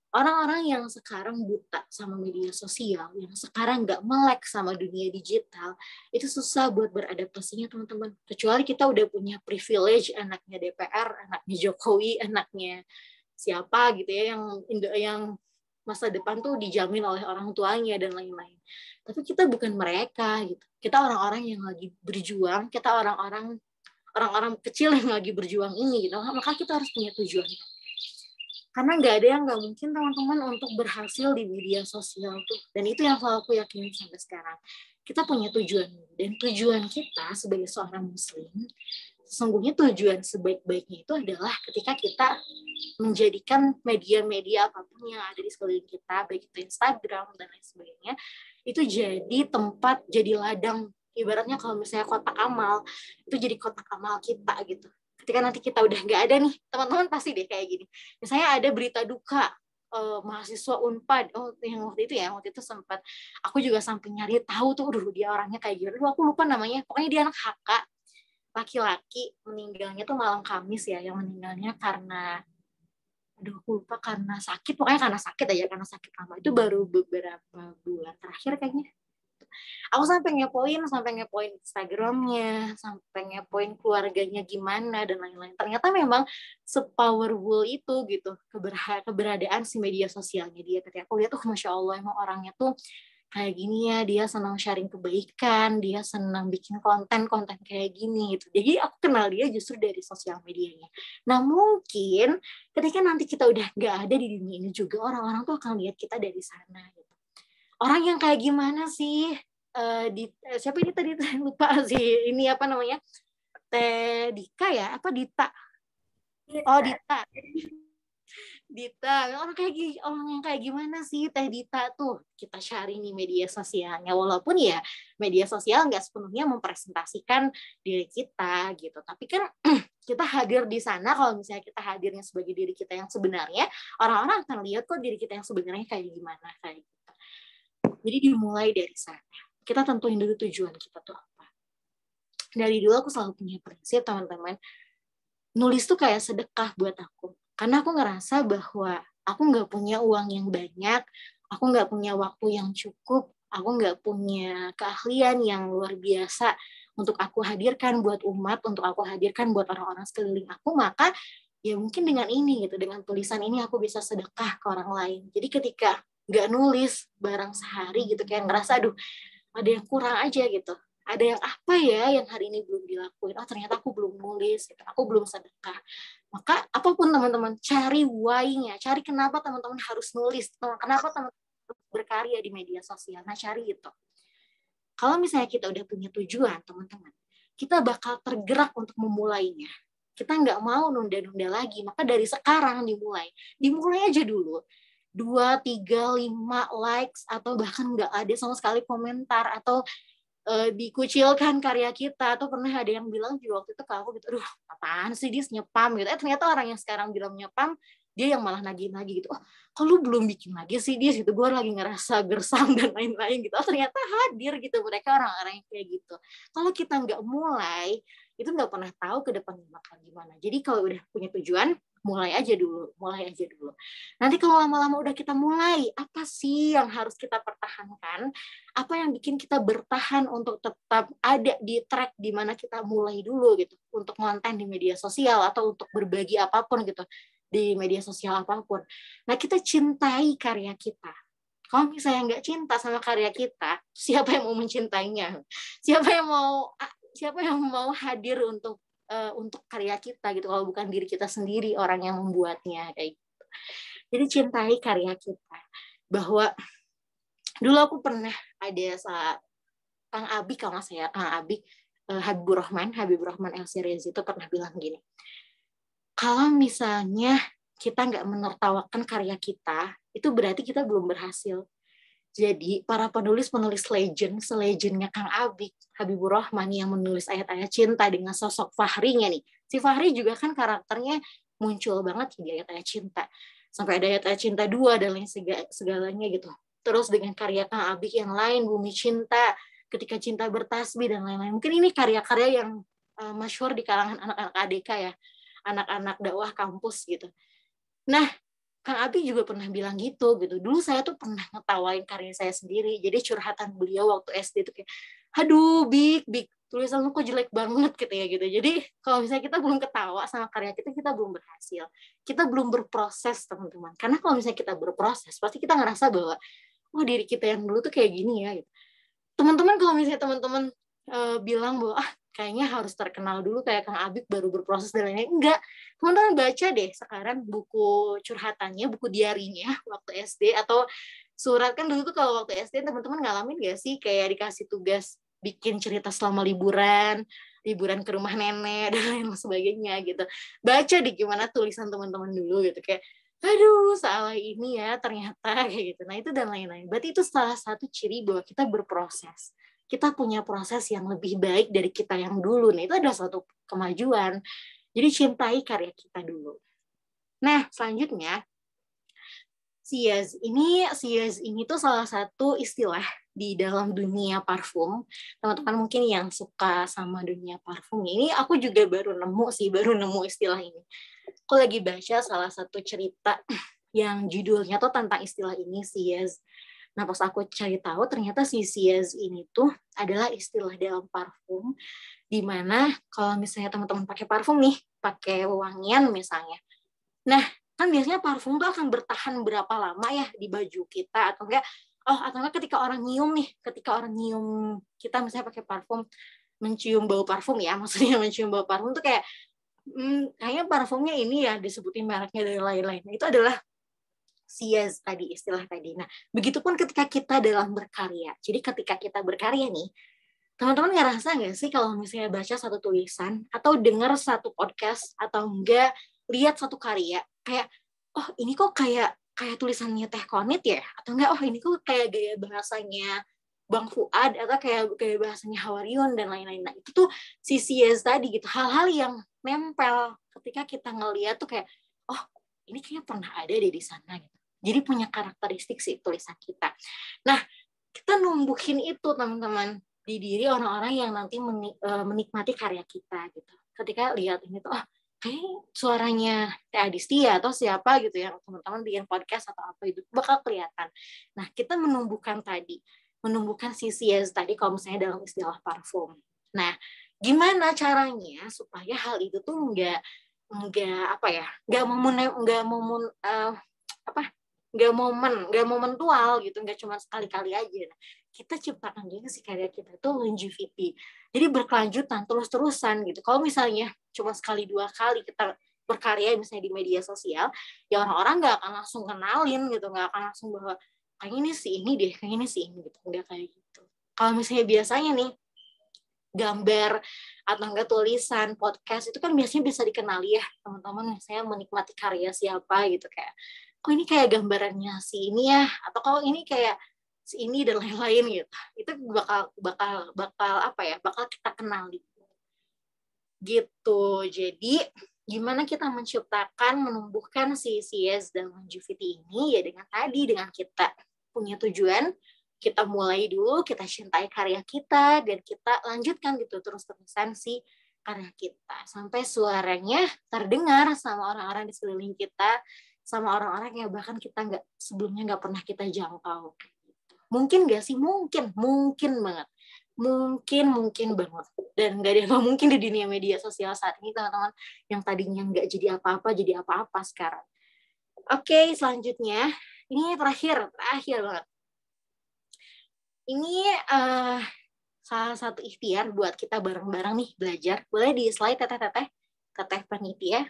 Orang-orang yang sekarang buta sama media sosial, yang sekarang nggak melek sama dunia digital, itu susah buat beradaptasinya, teman-teman. Kecuali kita udah punya privilege, anaknya DPR, anaknya Jokowi, anaknya siapa gitu ya, yang masa depan tuh dijamin oleh orang tuanya dan lain-lain. Tapi kita bukan mereka gitu. Kita orang-orang yang lagi berjuang, kita orang-orang kecil yang lagi berjuang ini gitu. Maka kita harus punya tujuan. Karena nggak ada yang nggak mungkin teman-teman untuk berhasil di media sosial tuh. Dan itu yang selalu aku yakini sampai sekarang. Kita punya tujuan. Dan tujuan kita sebagai seorang muslim, sesungguhnya tujuan sebaik-baiknya itu adalah ketika kita menjadikan media-media apapun yang ada di sekeliling kita, baik itu Instagram dan lain sebagainya, itu jadi tempat, jadi ladang. Ibaratnya kalau misalnya kotak amal, itu jadi kotak amal kita gitu. Ketika nanti kita udah nggak ada nih, teman-teman pasti deh kayak gini. Misalnya ada berita duka, mahasiswa Unpad, yang waktu itu sempat, aku juga sampai nyari tahu tuh, dia orangnya kayak gini, aku lupa namanya, pokoknya dia anak HK, laki-laki, meninggalnya tuh malam Kamis ya, yang meninggalnya karena, aku lupa karena sakit, pokoknya karena sakit lama, itu baru beberapa bulan terakhir kayaknya. Aku sampai ngepoin Instagramnya, sampai ngepoin keluarganya gimana dan lain-lain. Ternyata memang sepowerful itu gitu keberadaan si media sosialnya dia. Ketika aku lihat tuh Masya Allah emang orangnya tuh kayak gini ya, dia senang sharing kebaikan, dia senang bikin konten kayak gini gitu. Jadi aku kenal dia justru dari sosial medianya. Nah mungkin ketika nanti kita udah nggak ada di dunia ini juga, orang-orang tuh akan lihat kita dari sana gitu. Orang yang kayak gimana sih? Siapa ini tadi lupa sih, ini apa namanya, Teh Dika ya, apa Dita? Oh Dita, orang yang kayak gimana sih Teh Dita tuh? Kita cari nih media sosialnya, walaupun ya media sosial nggak sepenuhnya mempresentasikan diri kita gitu, tapi kan kita hadir di sana. Kalau misalnya kita hadirnya sebagai diri kita yang sebenarnya, orang-orang akan lihat kok diri kita yang sebenarnya kayak gimana kayak gitu. Jadi dimulai dari sana. Kita tentuin dulu tujuan kita tuh apa. Dari dulu aku selalu punya prinsip, teman-teman, nulis tuh kayak sedekah buat aku. Karena aku ngerasa bahwa aku nggak punya uang yang banyak, aku nggak punya waktu yang cukup, aku nggak punya keahlian yang luar biasa untuk aku hadirkan buat umat, untuk aku hadirkan buat orang-orang sekeliling aku, maka ya mungkin dengan ini gitu, dengan tulisan ini aku bisa sedekah ke orang lain. Jadi ketika nggak nulis barang sehari gitu, kayak ngerasa aduh ada yang kurang aja gitu, ada yang apa ya yang hari ini belum dilakuin, ternyata aku belum nulis gitu, aku belum sedekah. Maka apapun teman-teman, cari why-nya, cari kenapa teman-teman harus nulis, kenapa teman-teman harus berkarya di media sosial. Nah cari itu. Kalau misalnya kita udah punya tujuan teman-teman, kita bakal tergerak untuk memulainya. Kita nggak mau nunda-nunda lagi, maka dari sekarang dimulai aja dulu. 2, 3, 5 likes, atau bahkan nggak ada sama sekali komentar, atau dikucilkan karya kita, atau pernah ada yang bilang juga waktu itu ke aku gitu, aduh apaan sih dia nyepam gitu. Ternyata orang yang sekarang bilang nyepam, dia yang malah nagih-nagih gitu, kok lu belum bikin lagi sih dia gitu, gue lagi ngerasa gersang dan lain-lain gitu. Ternyata hadir gitu mereka, orang-orang yang kayak gitu. Kalau kita nggak mulai, itu nggak pernah tahu ke depannya bakal gimana. Jadi kalau udah punya tujuan, mulai aja dulu. Nanti kalau lama-lama udah kita mulai, apa sih yang harus kita pertahankan? Apa yang bikin kita bertahan untuk tetap ada di track di mana kita mulai dulu gitu, untuk konten di media sosial atau untuk berbagi apapun gitu di media sosial apapun. Nah, kita cintai karya kita. Kalau misalnya nggak cinta sama karya kita, siapa yang mau mencintainya? Siapa yang mau hadir untuk karya kita gitu, kalau bukan diri kita sendiri orang yang membuatnya kayak gitu. Jadi cintai karya kita. Bahwa dulu aku pernah ada Kang Abi, kalau saya Kang Abi, Habibur Rahman El-Sirezi itu pernah bilang gini, kalau misalnya kita nggak menertawakan karya kita, itu berarti kita belum berhasil. Jadi para penulis selegendnya Kang Abi, Habibur Rahman, yang menulis ayat-ayat cinta dengan sosok Fahrinya nih. Si Fahri juga kan karakternya muncul banget di ayat-ayat cinta. Sampai ada ayat-ayat cinta 2 dan lain segalanya gitu. Terus dengan karya Kang Abi yang lain, Bumi Cinta, Ketika Cinta Bertasbih, dan lain-lain. Mungkin ini karya-karya yang masyhur di kalangan anak-anak ADK ya, anak-anak dakwah kampus gitu. Nah, Kang Abi juga pernah bilang gitu. Dulu saya tuh pernah ngetawain karya saya sendiri. Jadi curhatan beliau waktu SD itu kayak, aduh, Bik, tulisan lu kok jelek banget gitu ya gitu. Jadi kalau misalnya kita belum ketawa sama karya kita belum berhasil, kita belum berproses teman-teman. Karena kalau misalnya kita berproses, pasti kita ngerasa bahwa oh diri kita yang dulu tuh kayak gini ya gitu. Teman-teman kalau misalnya teman-teman bilang bahwa kayaknya harus terkenal dulu kayak Kang Abib baru berproses dan lain-lain, enggak. Teman-teman baca deh sekarang buku curhatannya, buku diarinya waktu SD, atau surat. Kan dulu tuh kalau waktu SD teman-teman ngalamin gak sih kayak dikasih tugas bikin cerita selama liburan ke rumah nenek dan lain sebagainya gitu. Baca deh gimana tulisan teman-teman dulu gitu, kayak aduh salah ini ya ternyata kayak gitu. Nah itu dan lain-lain. Berarti itu salah satu ciri bahwa kita berproses. Kita punya proses yang lebih baik dari kita yang dulu. Nah itu adalah suatu kemajuan. Jadi cintai karya kita dulu. Nah selanjutnya, siaz ini tuh salah satu istilah di dalam dunia parfum. Teman-teman mungkin yang suka sama dunia parfum ini, aku juga baru nemu istilah ini. Aku lagi baca salah satu cerita yang judulnya tuh tentang istilah ini, siaz. Nah pas aku cari tahu ternyata si siaz ini tuh adalah istilah dalam parfum, di mana kalau misalnya teman-teman pakai parfum nih, pakai wangian misalnya. Nah, kan biasanya parfum tuh akan bertahan berapa lama ya di baju kita, atau enggak ketika orang nyium kita misalnya pakai parfum, mencium bau parfum ya, maksudnya mencium bau parfum tuh kayak kayaknya parfumnya ini ya, disebutin mereknya dan lain-lain. Nah, itu adalah siaz tadi, istilah tadi. Nah, begitupun ketika kita dalam berkarya. Jadi ketika kita berkarya nih, teman-teman ngerasa nggak sih kalau misalnya baca satu tulisan atau dengar satu podcast atau enggak lihat satu karya, kayak oh ini kok kayak tulisannya Teh Konit ya, atau enggak oh ini kok kayak gaya bahasanya Bang Fuad, atau kayak bahasanya Hawarion dan lain-lain. Nah itu tuh si siaz tadi gitu, hal-hal yang nempel ketika kita ngeliat tuh kayak oh ini kayaknya pernah ada deh di sana gitu. Jadi punya karakteristik si tulisan kita. Nah kita numbuhin itu teman-teman di diri orang-orang yang nanti menikmati karya kita gitu. Ketika lihat ini tuh, oh kayak suaranya Teh Adistia atau siapa gitu ya, teman-teman bikin podcast atau apa itu bakal kelihatan. Nah kita menumbuhkan si siaz tadi kalau misalnya dalam istilah parfum. Nah gimana caranya supaya hal itu tuh nggak momentual gitu, nggak cuma sekali-kali aja. Nah, kita ciptakan juga si karya kita itu longevity, jadi berkelanjutan terus-terusan gitu. Kalau misalnya cuma sekali dua kali kita berkarya misalnya di media sosial, ya orang-orang nggak akan langsung kenalin gitu, nggak akan langsung bahwa kayak ini sih ini deh, kayak ini sih ini gitu, nggak kayak gitu. Kalau misalnya biasanya nih gambar atau enggak tulisan, podcast itu kan biasanya bisa dikenali ya teman-teman, saya menikmati karya siapa gitu, kayak kok ini kayak gambarannya si ini ya, atau kalau ini kayak si ini dan lain-lain gitu. Itu bakal kita kenali gitu. Jadi gimana kita menumbuhkan si siaz dan longevity ini ya dengan kita punya tujuan, kita mulai dulu, kita cintai karya kita, dan kita lanjutkan gitu terus-terusan si karya kita sampai suaranya terdengar sama orang-orang di sekeliling kita, sama orang-orang yang bahkan kita sebelumnya nggak pernah kita jangkau. Mungkin nggak sih? Mungkin banget. Mungkin banget. Dan nggak ada yang mungkin di dunia media sosial saat ini, teman-teman, yang tadinya nggak jadi apa-apa sekarang. Oke, selanjutnya ini terakhir banget. Ini salah satu ikhtiar buat kita bareng-bareng nih belajar. Boleh di slide teteh panitia.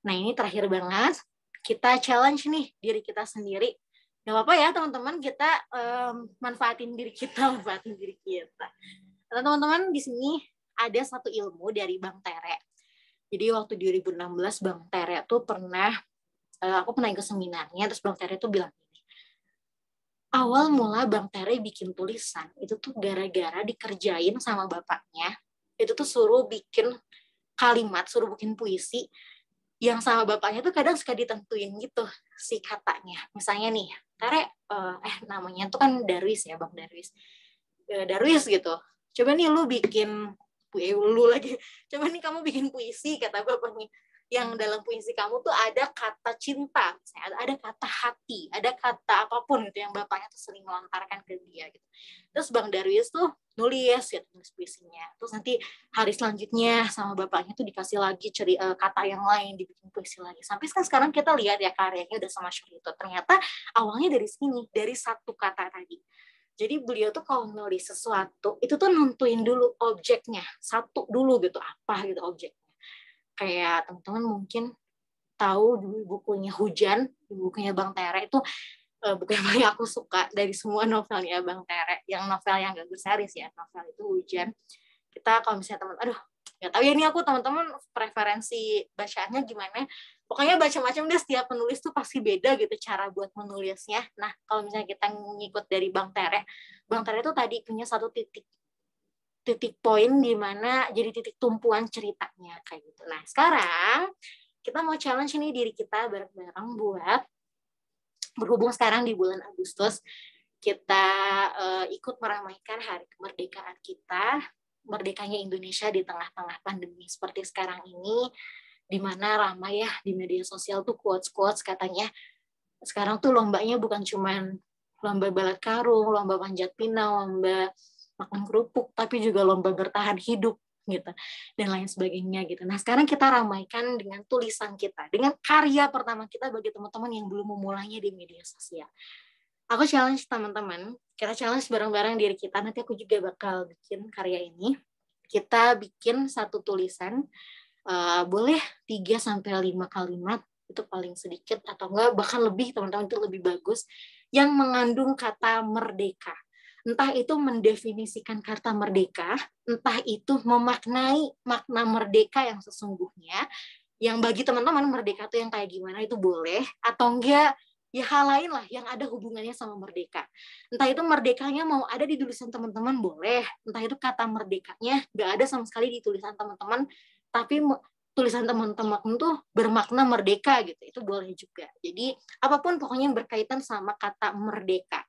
Nah ini terakhir banget. Kita challenge nih diri kita sendiri. Gak apa-apa ya teman-teman, kita manfaatin diri kita. Nah, teman-teman di sini ada satu ilmu dari Bang Tere. Jadi waktu 2016 Bang Tere tuh aku pernah ikut seminarnya, terus Bang Tere tuh bilang, awal mula Bang Tere bikin tulisan itu tuh gara-gara dikerjain sama bapaknya. Itu tuh suruh bikin kalimat, suruh bikin puisi yang sama bapaknya tuh kadang suka ditentuin gitu si katanya. Misalnya nih, Tere namanya tuh kan Darwis ya, Bang Darwis. Darwis gitu. Coba nih lu bikin coba nih kamu bikin puisi, kata bapaknya. yang dalam puisi kamu tuh ada kata cinta, misalnya, ada kata hati, ada kata apapun gitu yang bapaknya tuh sering melontarkan ke dia gitu. Terus Bang Darwis tuh nulis ya, tulis puisinya. Terus nanti hari selanjutnya sama bapaknya tuh dikasih lagi kata yang lain, dibikin puisi lagi. Sampai sekarang kita lihat ya karyanya udah semasyhur itu. Ternyata awalnya dari sini, dari satu kata tadi. Jadi beliau tuh kalau nulis sesuatu itu tuh nentuin dulu objeknya, satu dulu gitu, apa gitu objeknya. Kayak teman-teman mungkin tahu di bukunya Hujan, di bukunya Bang Tere itu buku yang paling aku suka dari semua novelnya Bang Tere, yang novel yang gak berseris ya, novel itu Hujan. Kita kalau misalnya teman, aduh nggak tahu ya ini aku teman-teman preferensi bacaannya gimana, pokoknya baca-macam deh, setiap penulis tuh pasti beda gitu cara buat menulisnya. Nah kalau misalnya kita ngikut dari Bang Tere tuh tadi punya satu titik poin di mana jadi titik tumpuan ceritanya kayak gitu. Nah sekarang kita mau challenge nih diri kita bareng-bareng buat berhubung sekarang di bulan Agustus kita ikut meramaikan hari kemerdekaan kita, merdekanya Indonesia di tengah-tengah pandemi seperti sekarang ini, di mana ramai ya di media sosial tuh quotes katanya sekarang tuh lombanya bukan cuman lomba balap karung, lomba panjat pinang, lomba makan kerupuk, tapi juga lomba bertahan hidup gitu dan lain sebagainya gitu. Nah sekarang kita ramaikan dengan tulisan kita, dengan karya pertama kita bagi teman-teman yang belum memulainya di media sosial. Aku challenge teman-teman, kita challenge bareng-bareng diri kita. Nanti aku juga bakal bikin karya ini. Kita bikin satu tulisan, boleh 3-5 kalimat, itu paling sedikit, atau enggak bahkan lebih teman-teman, itu lebih bagus, yang mengandung kata merdeka. Entah itu mendefinisikan kata merdeka, entah itu memaknai makna merdeka yang sesungguhnya, yang bagi teman-teman merdeka itu yang kayak gimana itu boleh, atau enggak ya hal lain lah yang ada hubungannya sama merdeka. Entah itu merdekanya mau ada di tulisan teman-teman boleh, entah itu kata merdekanya nggak ada sama sekali di tulisan teman-teman, tapi tulisan teman-teman tuh bermakna merdeka gitu, itu boleh juga. Jadi apapun pokoknya yang berkaitan sama kata merdeka.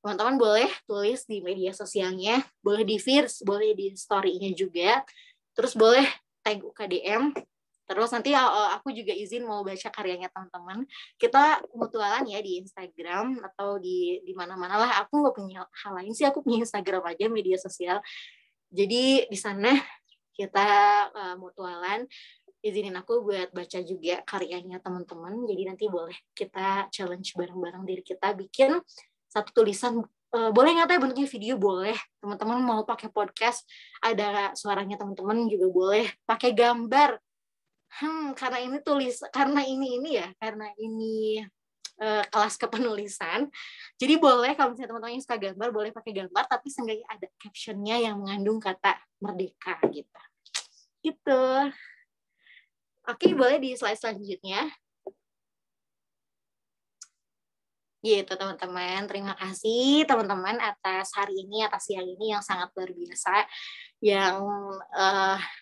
Teman-teman boleh tulis di media sosialnya, boleh di feeds, boleh di story-nya juga, terus boleh tag UKDM, terus nanti aku juga izin mau baca karyanya teman-teman. Kita mutualan ya di Instagram atau di mana-mana lah. Aku nggak punya hal lain sih, aku punya Instagram aja, media sosial. Jadi di sana kita mutualan, izinin aku buat baca juga karyanya teman-teman. Jadi nanti boleh kita challenge bareng-bareng diri kita bikin satu tulisan, boleh nggak teh bentuknya video, boleh. Teman-teman mau pakai podcast ada suaranya teman-teman juga boleh, pakai gambar. Karena ini kelas kepenulisan, jadi boleh kalau misalnya teman-teman yang suka gambar boleh pakai gambar, tapi seenggaknya ada captionnya yang mengandung kata merdeka gitu. Oke, boleh di slide selanjutnya. Gitu teman-teman, terima kasih teman-teman atas hari ini, atas siang ini yang sangat luar biasa, yang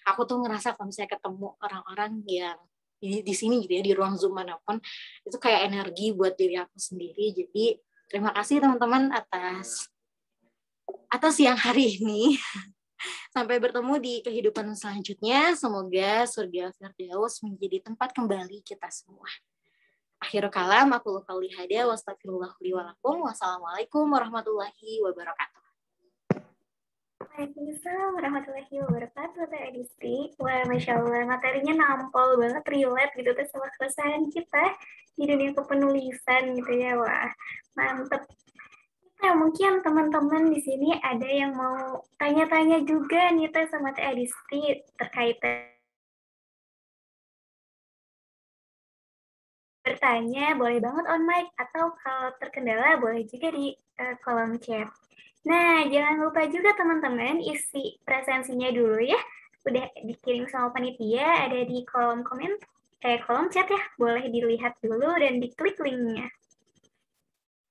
aku tuh ngerasa kalau misalnya ketemu orang-orang yang di sini gitu ya, di ruang Zoom manapun, itu kayak energi buat diri aku sendiri. Jadi terima kasih teman-teman atas siang hari ini. Sampai bertemu di kehidupan selanjutnya. Semoga surga Firdaus menjadi tempat kembali kita semua. Akhirul kalam, aku qauli hada wa astagfirullah li wa lakum. Wassalamualaikum warahmatullahi wabarakatuh. Waalaikumsalam warahmatullahi wabarakatuh, Teh Adisti. Wah, Masya Allah, materinya nampol banget, relate gitu tuh sama keresahan kita di dunia kepenulisan gitu ya. Wah, mantep. Nah, mungkin teman-teman di sini ada yang mau tanya-tanya juga nih Teh sama Teh Adisti terkait bertanya, boleh banget on mic, atau kalau terkendala boleh juga di kolom chat. Nah, jangan lupa juga teman-teman isi presensinya dulu ya. Udah dikirim sama panitia, ada di kolom kolom chat ya. Boleh dilihat dulu dan diklik linknya.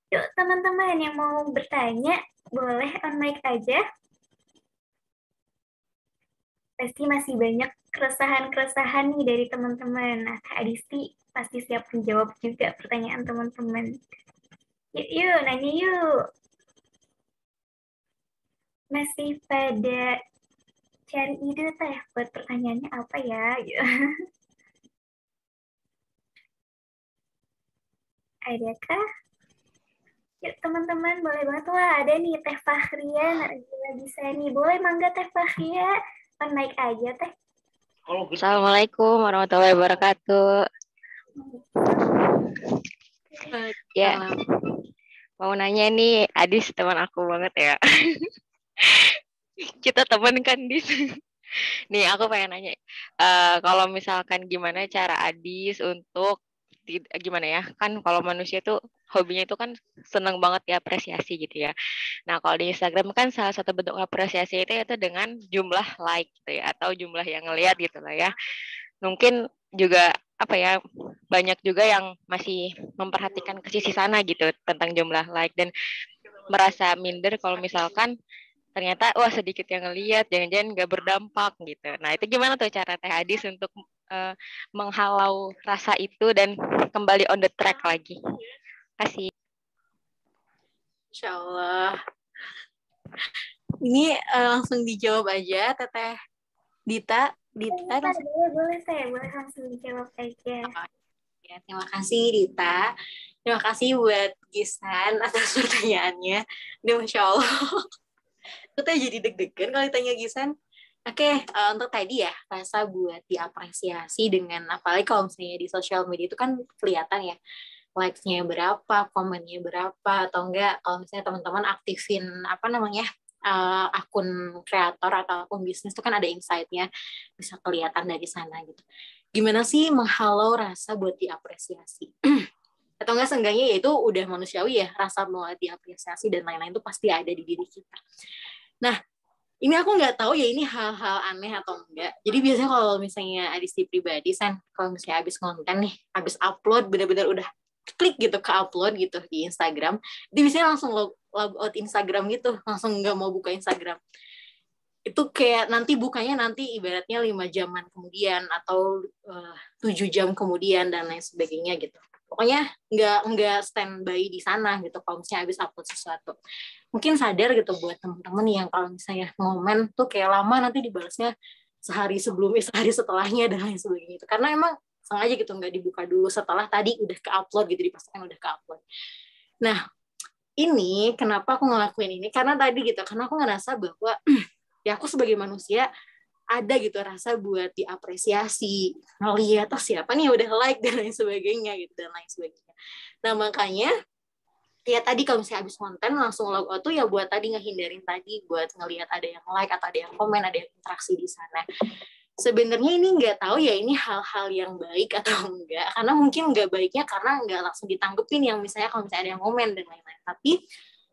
Yuk teman-teman yang mau bertanya, boleh on mic aja. Pasti masih banyak keresahan-keresahan nih dari teman-teman. Nah, Kak Adisti pasti siap menjawab juga pertanyaan teman-teman. Yuk, nanya yuk. Masih pada cari ide Teh buat pertanyaannya apa ya? Adakah? Yuk teman-teman, boleh banget. Wah, ada nih Teh Fahria, Nabila bisa nih. Boleh mangga Teh Fahria. Naik aja Teh. Assalamualaikum warahmatullahi wabarakatuh. Ya, mau nanya nih, Adis teman aku banget ya. Kita teman kan, Dis. Nih, aku pengen nanya, kalau misalkan gimana cara Adis untuk gimana ya? Kan kalau manusia tuh hobinya itu kan seneng banget diapresiasi gitu ya. Nah, kalau di Instagram kan salah satu bentuk apresiasi itu dengan jumlah like gitu ya, atau jumlah yang ngelihat gitu lah ya. Mungkin juga apa ya, banyak juga yang masih memperhatikan ke sisi sana gitu tentang jumlah like dan merasa minder kalau misalkan ternyata wah sedikit yang ngelihat, jangan-jangan nggak berdampak gitu. Nah, itu gimana tuh cara Teh Hadis untuk menghalau rasa itu dan kembali on the track lagi? Kasih. Insya Allah. Ini langsung dijawab aja, Teteh Dita. Boleh saya, boleh langsung dijawab aja. Ya, terima kasih Dita. Terima kasih buat Gisan atas pertanyaannya. Ini Masya Allah. Kita jadi deg-degan kalau ditanya Gisan. Oke, untuk tadi ya, rasa buat diapresiasi dengan, apalagi kalau misalnya di sosial media itu kan kelihatan ya, likes-nya berapa, komennya berapa, atau enggak, kalau misalnya teman-teman aktifin, akun kreator atau akun bisnis itu kan ada insight-nya, bisa kelihatan dari sana gitu. Gimana sih menghalau rasa buat diapresiasi? Atau enggak, seenggaknya ya itu udah manusiawi ya, rasa mau diapresiasi dan lain-lain itu pasti ada di diri kita. Nah, ini aku nggak tahu ya ini hal-hal aneh atau enggak. Jadi biasanya kalau misalnya Adis di pribadi, kalau misalnya habis konten nih, habis upload, benar-benar udah klik gitu ke upload gitu di Instagram, dia biasanya langsung log out Instagram gitu, langsung nggak mau buka Instagram. Itu kayak nanti bukanya nanti ibaratnya 5 jaman kemudian atau 7 jam kemudian dan lain sebagainya gitu. Pokoknya nggak standby di sana gitu kalau misalnya habis upload sesuatu. Mungkin sadar gitu buat teman-teman yang kalau misalnya ngomen tuh kayak lama nanti dibalasnya sehari sebelumnya, sehari setelahnya dan lain sebagainya itu. Karena emang sengaja gitu nggak dibuka dulu setelah tadi udah ke-upload gitu, dipastikan udah ke-upload. Nah, ini kenapa aku ngelakuin ini? Karena tadi gitu, karena aku ngerasa bahwa ya aku sebagai manusia ada gitu rasa buat diapresiasi, ngeliat oh siapa nih udah like dan lain sebagainya gitu dan lain sebagainya. Nah makanya ya tadi kalau misalnya habis konten langsung log out tuh ya buat tadi ngehindarin tadi buat ngelihat ada yang like atau ada yang komen, ada yang interaksi di sana. Sebenarnya ini nggak tahu ya ini hal-hal yang baik atau enggak, karena mungkin nggak baiknya karena nggak langsung ditanggepin yang misalnya kalau misalnya ada yang komen dan lain-lain. Tapi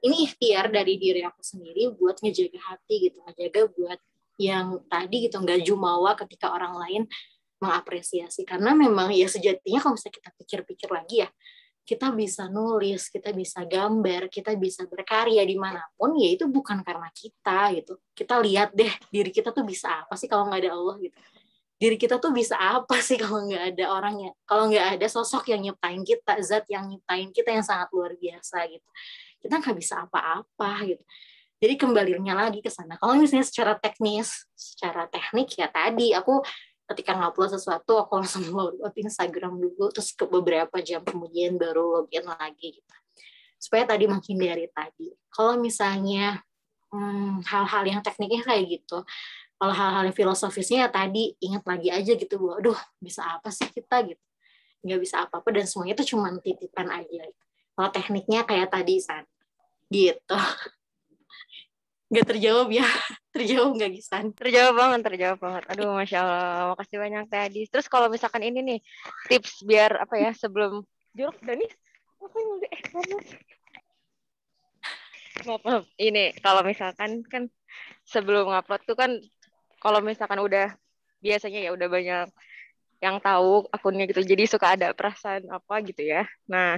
ini ikhtiar dari diri aku sendiri buat ngejaga hati gitu, ngejaga buat yang tadi gitu nggak jumawa ketika orang lain mengapresiasi, karena memang ya sejatinya kalau misalnya kita pikir-pikir lagi ya, kita bisa nulis, kita bisa gambar, kita bisa berkarya dimanapun ya itu bukan karena kita gitu. Kita lihat deh diri kita tuh bisa apa sih kalau nggak ada Allah gitu, diri kita tuh bisa apa sih kalau nggak ada orangnya, kalau nggak ada sosok yang nyiptain kita, zat yang nyiptain kita yang sangat luar biasa gitu, kita nggak bisa apa-apa gitu. Jadi kembalinya lagi ke sana. Kalau misalnya secara teknis, secara teknik ya tadi aku ketika ngupload sesuatu aku langsung load Instagram dulu, terus ke beberapa jam kemudian baru login lagi gitu. Supaya tadi menghindari tadi. Kalau misalnya hal-hal yang tekniknya kayak gitu, kalau hal-hal yang filosofisnya ya tadi ingat lagi aja gitu bahwa aduh bisa apa sih kita gitu. Nggak bisa apa-apa dan semuanya itu cuma titipan aja. Kalau tekniknya kayak tadi San gitu. Nggak terjawab ya? Terjawab nggak, Gisan? Terjawab banget. Aduh, Masya Allah. Makasih banyak, Teh Adis. Terus kalau misalkan ini nih, tips biar apa ya, sebelum Juruk, Danis, maaf. Ini, kalau misalkan kan sebelum ngupload tuh kan, kalau misalkan udah, biasanya ya udah banyak yang tahu akunnya gitu, jadi suka ada perasaan apa gitu ya. Nah,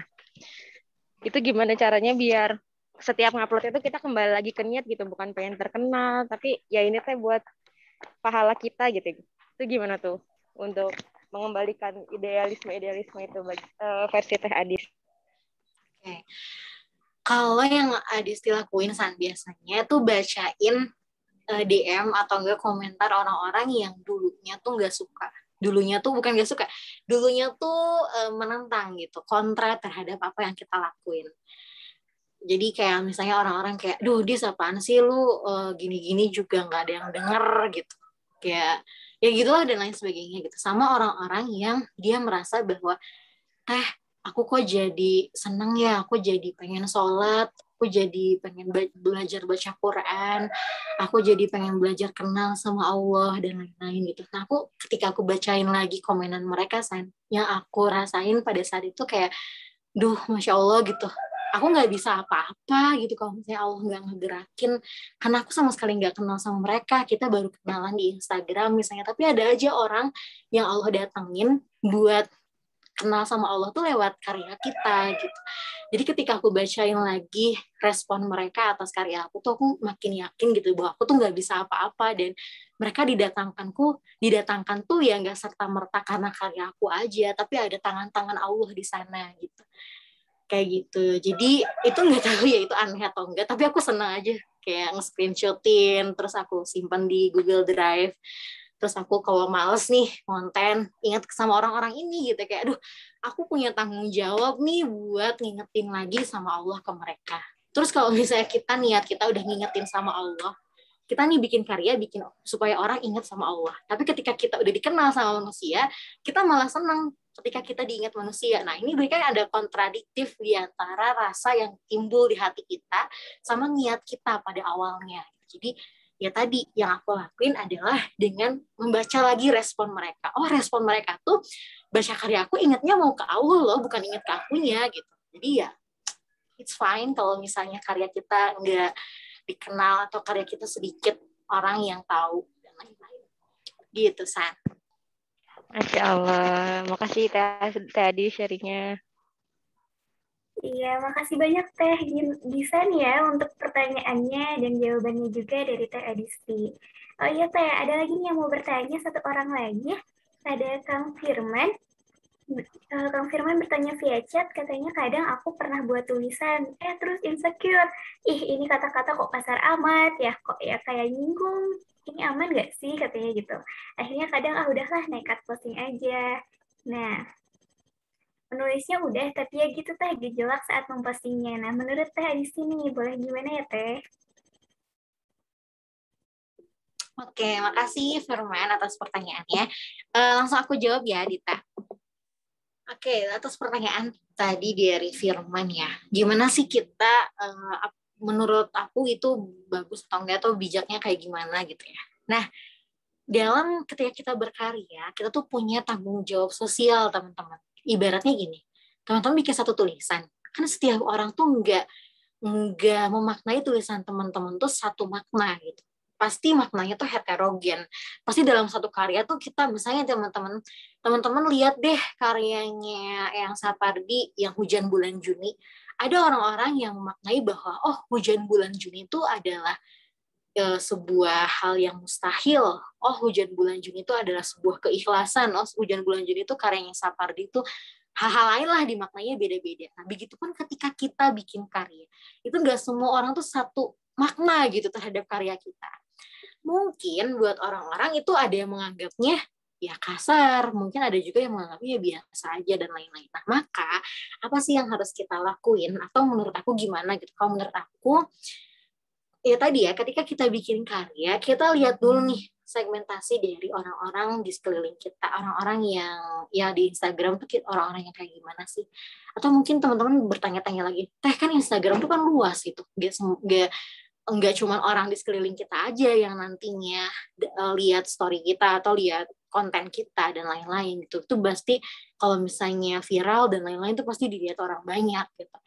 itu gimana caranya biar setiap ngupload itu kita kembali lagi ke niat gitu, bukan pengen terkenal, tapi ya ini teh buat pahala kita gitu. Itu gimana tuh untuk mengembalikan idealisme itu versi Teh Adis? Oke. Kalau yang Adis lakuin San biasanya tuh bacain DM atau enggak komentar orang-orang yang dulunya tuh nggak suka Dulunya tuh bukan gak suka, dulunya tuh menentang gitu, kontra terhadap apa yang kita lakuin. Jadi kayak misalnya orang-orang kayak, duh Dis apaan sih lu gini-gini juga nggak ada yang denger gitu. Kayak ya gitulah dan lain sebagainya gitu. Sama orang-orang yang dia merasa bahwa aku kok jadi seneng ya, aku jadi pengen sholat, aku jadi pengen belajar baca Quran, aku jadi pengen belajar kenal sama Allah dan lain-lain gitu. Nah ketika aku bacain lagi komenan mereka yang aku rasain pada saat itu kayak, duh Masya Allah gitu, aku nggak bisa apa-apa gitu kalau misalnya Allah nggak ngegerakin, karena aku sama sekali nggak kenal sama mereka, kita baru kenalan di Instagram misalnya, tapi ada aja orang yang Allah datengin buat kenal sama Allah tuh lewat karya kita gitu. Jadi ketika aku bacain lagi respon mereka atas karya aku tuh aku makin yakin gitu bahwa aku tuh nggak bisa apa-apa, dan mereka didatangkan tuh ya nggak serta-merta karena karya aku aja, tapi ada tangan-tangan Allah di sana gitu. Kayak gitu. Jadi itu nggak tahu ya itu aneh atau enggak, tapi aku senang aja kayak nge-screenshotin, terus aku simpan di Google Drive. Terus aku kalau males nih konten, ingat sama orang-orang ini gitu, kayak aduh aku punya tanggung jawab nih buat ngingetin lagi sama Allah ke mereka. Terus kalau misalnya kita niat kita udah ngingetin sama Allah, kita nih bikin karya, bikin supaya orang ingat sama Allah. Tapi ketika kita udah dikenal sama manusia, kita malah senang ketika kita diingat manusia. Nah ini berarti ada kontradiktif di antara rasa yang timbul di hati kita sama niat kita pada awalnya. Jadi ya tadi yang aku lakuin adalah dengan membaca lagi respon mereka. Oh respon mereka tuh baca karya aku ingatnya mau ke Allah loh, bukan ingat ke akunya gitu. Jadi ya it's fine kalau misalnya karya kita nggak dikenal atau karya kita sedikit orang yang tahu dan lain-lain. Gitu San. Masya Allah, makasih Teh Adi sharingnya. Iya, makasih banyak Teh Gisan ya untuk pertanyaannya dan jawabannya juga dari Teh Adisti. Oh iya Teh, ada lagi nih yang mau bertanya, satu orang lagi. Ada Kang Firman. Kang Firman bertanya via chat, katanya kadang aku pernah buat tulisan, terus insecure. Ini kata-kata kok kasar amat ya, kok ya kayak nyinggung. Ini aman gak sih katanya gitu. Akhirnya kadang udahlah nekat posting aja. Nah, menulisnya udah, tapi ya gitu Teh, gejolak saat mempostingnya. Nah, menurut Teh di sini boleh gimana ya Teh? Oke, makasih Firman atas pertanyaannya. Langsung aku jawab ya, Dita. Oke, atas pertanyaan tadi dari Firman ya. Gimana sih kita, menurut aku itu bagus atau enggak, atau bijaknya kayak gimana gitu ya. Nah, ketika kita berkarya, kita tuh punya tanggung jawab sosial, teman-teman. Ibaratnya gini, teman-teman bikin satu tulisan, kan setiap orang tuh nggak memaknai tulisan teman-teman tuh satu makna gitu. Pasti maknanya tuh heterogen. Pasti dalam satu karya tuh kita, misalnya teman-teman lihat deh karyanya yang Sapardi yang Hujan Bulan Juni. Ada orang-orang yang memaknai bahwa Hujan Bulan Juni itu adalah sebuah hal yang mustahil. Hujan Bulan Juni itu adalah sebuah keikhlasan. Hujan Bulan Juni itu karyanya Sapardi itu hal-hal lain lah dimaknainya beda-beda. Nah, begitupun ketika kita bikin karya, itu nggak semua orang tuh satu makna gitu terhadap karya kita. Mungkin buat orang-orang itu ada yang menganggapnya ya kasar, mungkin ada juga yang menganggapnya biasa aja dan lain-lain. Nah, maka apa sih yang harus kita lakuin? Atau menurut aku gimana gitu? Kalau menurut aku, ya tadi ya, ketika kita bikin karya, kita lihat dulu nih segmentasi dari orang-orang di sekeliling kita, orang-orang yang ya di Instagram tuh orang-orang yang kayak gimana sih? Atau mungkin teman-teman bertanya-tanya lagi, Teh kan Instagram tuh kan luas gitu, nggak cuma orang di sekeliling kita aja yang nantinya lihat story kita atau lihat konten kita dan lain-lain gitu. Itu pasti kalau misalnya viral dan lain-lain itu pasti dilihat orang banyak gitu.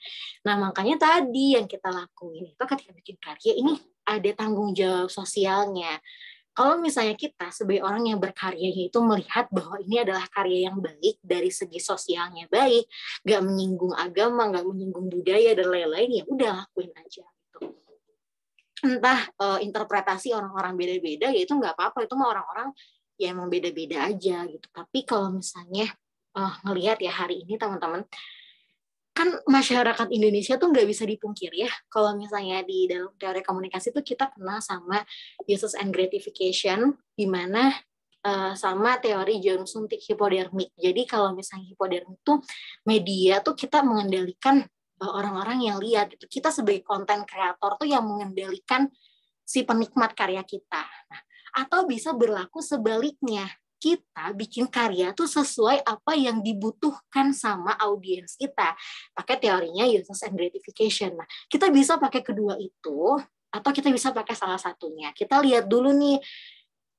Nah, makanya tadi yang kita lakuin itu ketika bikin karya ini ada tanggung jawab sosialnya. Kalau misalnya kita sebagai orang yang berkarya itu melihat bahwa ini adalah karya yang baik dari segi sosialnya baik, nggak menyinggung agama, nggak menyinggung budaya dan lain-lain, ya udah lakuin aja. Entah interpretasi orang-orang beda-beda, ya itu nggak apa-apa, itu mah orang-orang ya emang beda-beda aja gitu. Tapi kalau misalnya ngelihat ya hari ini teman-teman, kan masyarakat Indonesia tuh nggak bisa dipungkiri ya, kalau misalnya di dalam teori komunikasi tuh kita kenal sama uses and gratification, di mana sama teori jarum suntik hipodermik. Jadi kalau misalnya hipodermik tuh media tuh kita mengendalikan orang-orang yang lihat. Kita sebagai konten kreator tuh yang mengendalikan si penikmat karya kita. Nah, atau bisa berlaku sebaliknya. Kita bikin karya tuh sesuai apa yang dibutuhkan sama audiens kita. Pakai teorinya users and gratification. Nah, kita bisa pakai kedua itu, atau kita bisa pakai salah satunya. Kita lihat dulu nih,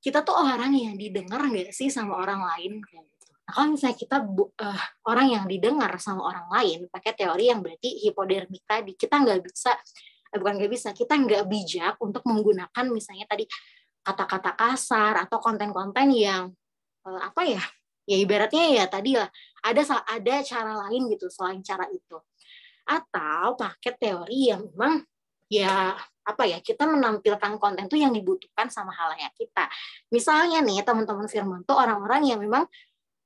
kita tuh orang yang didengar nggak sih sama orang lain? Nah, kalau misalnya kita orang yang didengar sama orang lain, pakai teori yang berarti hipodermik tadi, kita nggak bisa, bukan nggak bisa, kita nggak bijak untuk menggunakan misalnya tadi kata-kata kasar atau konten-konten yang apa ya ibaratnya ya tadi lah ada cara lain gitu selain cara itu, atau pakai teori yang memang ya apa ya kita menampilkan konten tuh yang dibutuhkan sama halayak kita. Misalnya nih teman-teman Firman tuh orang-orang yang memang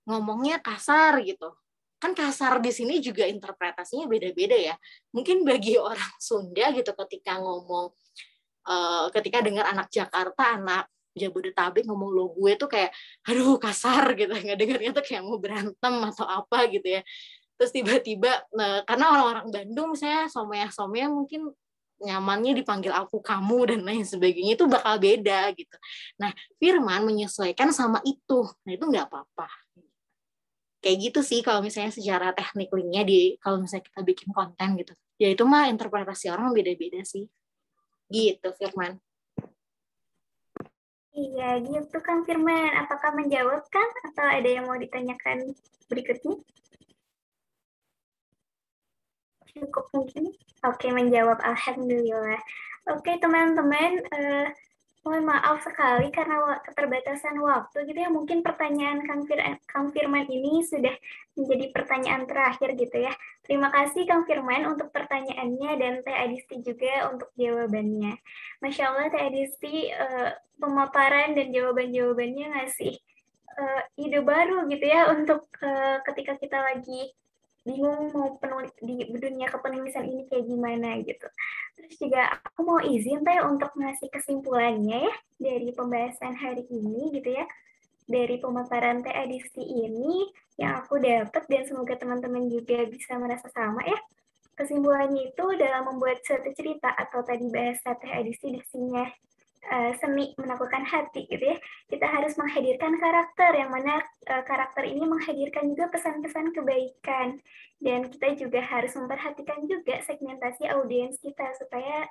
ngomongnya kasar gitu. Kan kasar di sini juga interpretasinya beda-beda ya. Mungkin bagi orang Sunda gitu ketika ngomong ketika dengar anak Jakarta, anak Jabodetabek ngomong lo gue tuh kayak aduh kasar gitu, nggak dengarnya tuh kayak mau berantem atau apa gitu ya. Terus tiba-tiba karena orang-orang Bandung saya somea mungkin nyamannya dipanggil aku kamu dan lain sebagainya itu bakal beda gitu. Nah Firman menyesuaikan sama itu, nah itu nggak apa-apa. Kayak gitu sih kalau misalnya secara teknik linknya kalau misalnya kita bikin konten gitu. Ya itu mah interpretasi orang beda-beda sih. Gitu Firman. Iya, gitu Kang Firman. Apakah menjawab Kang? Atau ada yang mau ditanyakan berikutnya? Cukup mungkin. Oke, menjawab. Alhamdulillah. Oke, teman-teman. Mohon maaf sekali karena keterbatasan waktu gitu ya. Mungkin pertanyaan Kang Firman ini sudah menjadi pertanyaan terakhir gitu ya. Terima kasih Kang Firman untuk pertanyaannya dan Teh Adisti juga untuk jawabannya. Masya Allah Teh Adisti pemaparan dan jawaban-jawabannya ngasih ide baru gitu ya untuk ketika kita lagi bingung mau penulis di dunia kepenulisan ini kayak gimana gitu. Terus juga aku mau izin Teh untuk ngasih kesimpulannya ya dari pembahasan hari ini gitu ya. Dari pemaparan Teh Adisti ini yang aku dapat dan semoga teman-teman juga bisa merasa sama ya. Kesimpulannya itu dalam membuat suatu cerita atau tadi bahasa Teh Adisti diksinya seni menaklukkan hati gitu ya. Kita harus menghadirkan karakter yang mana karakter ini menghadirkan juga pesan-pesan kebaikan dan kita juga harus memperhatikan juga segmentasi audiens kita supaya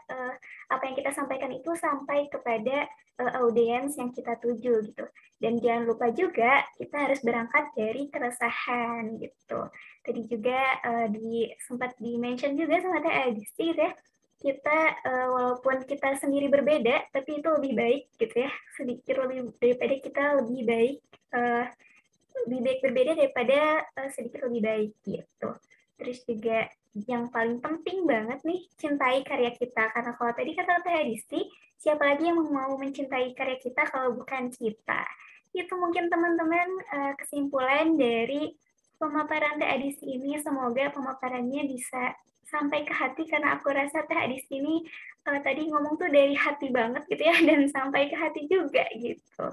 apa yang kita sampaikan itu sampai kepada audiens yang kita tuju gitu. Dan jangan lupa juga kita harus berangkat dari keresahan gitu. Tadi juga sempat di-mention juga sama Teh Adisti gitu ya. Kita walaupun kita sendiri berbeda, tapi itu lebih baik gitu ya, sedikit lebih daripada kita lebih baik berbeda daripada sedikit lebih baik gitu. Terus juga yang paling penting banget nih, cintai karya kita, karena kalau tadi kata Teh Adisti, siapa lagi yang mau mencintai karya kita kalau bukan kita. Itu mungkin teman-teman kesimpulan dari pemaparan Teh Adisti ini. Semoga pemaparannya bisa sampai ke hati karena aku rasa Teh Adisti ini tadi ngomong tuh dari hati banget gitu ya dan sampai ke hati juga gitu.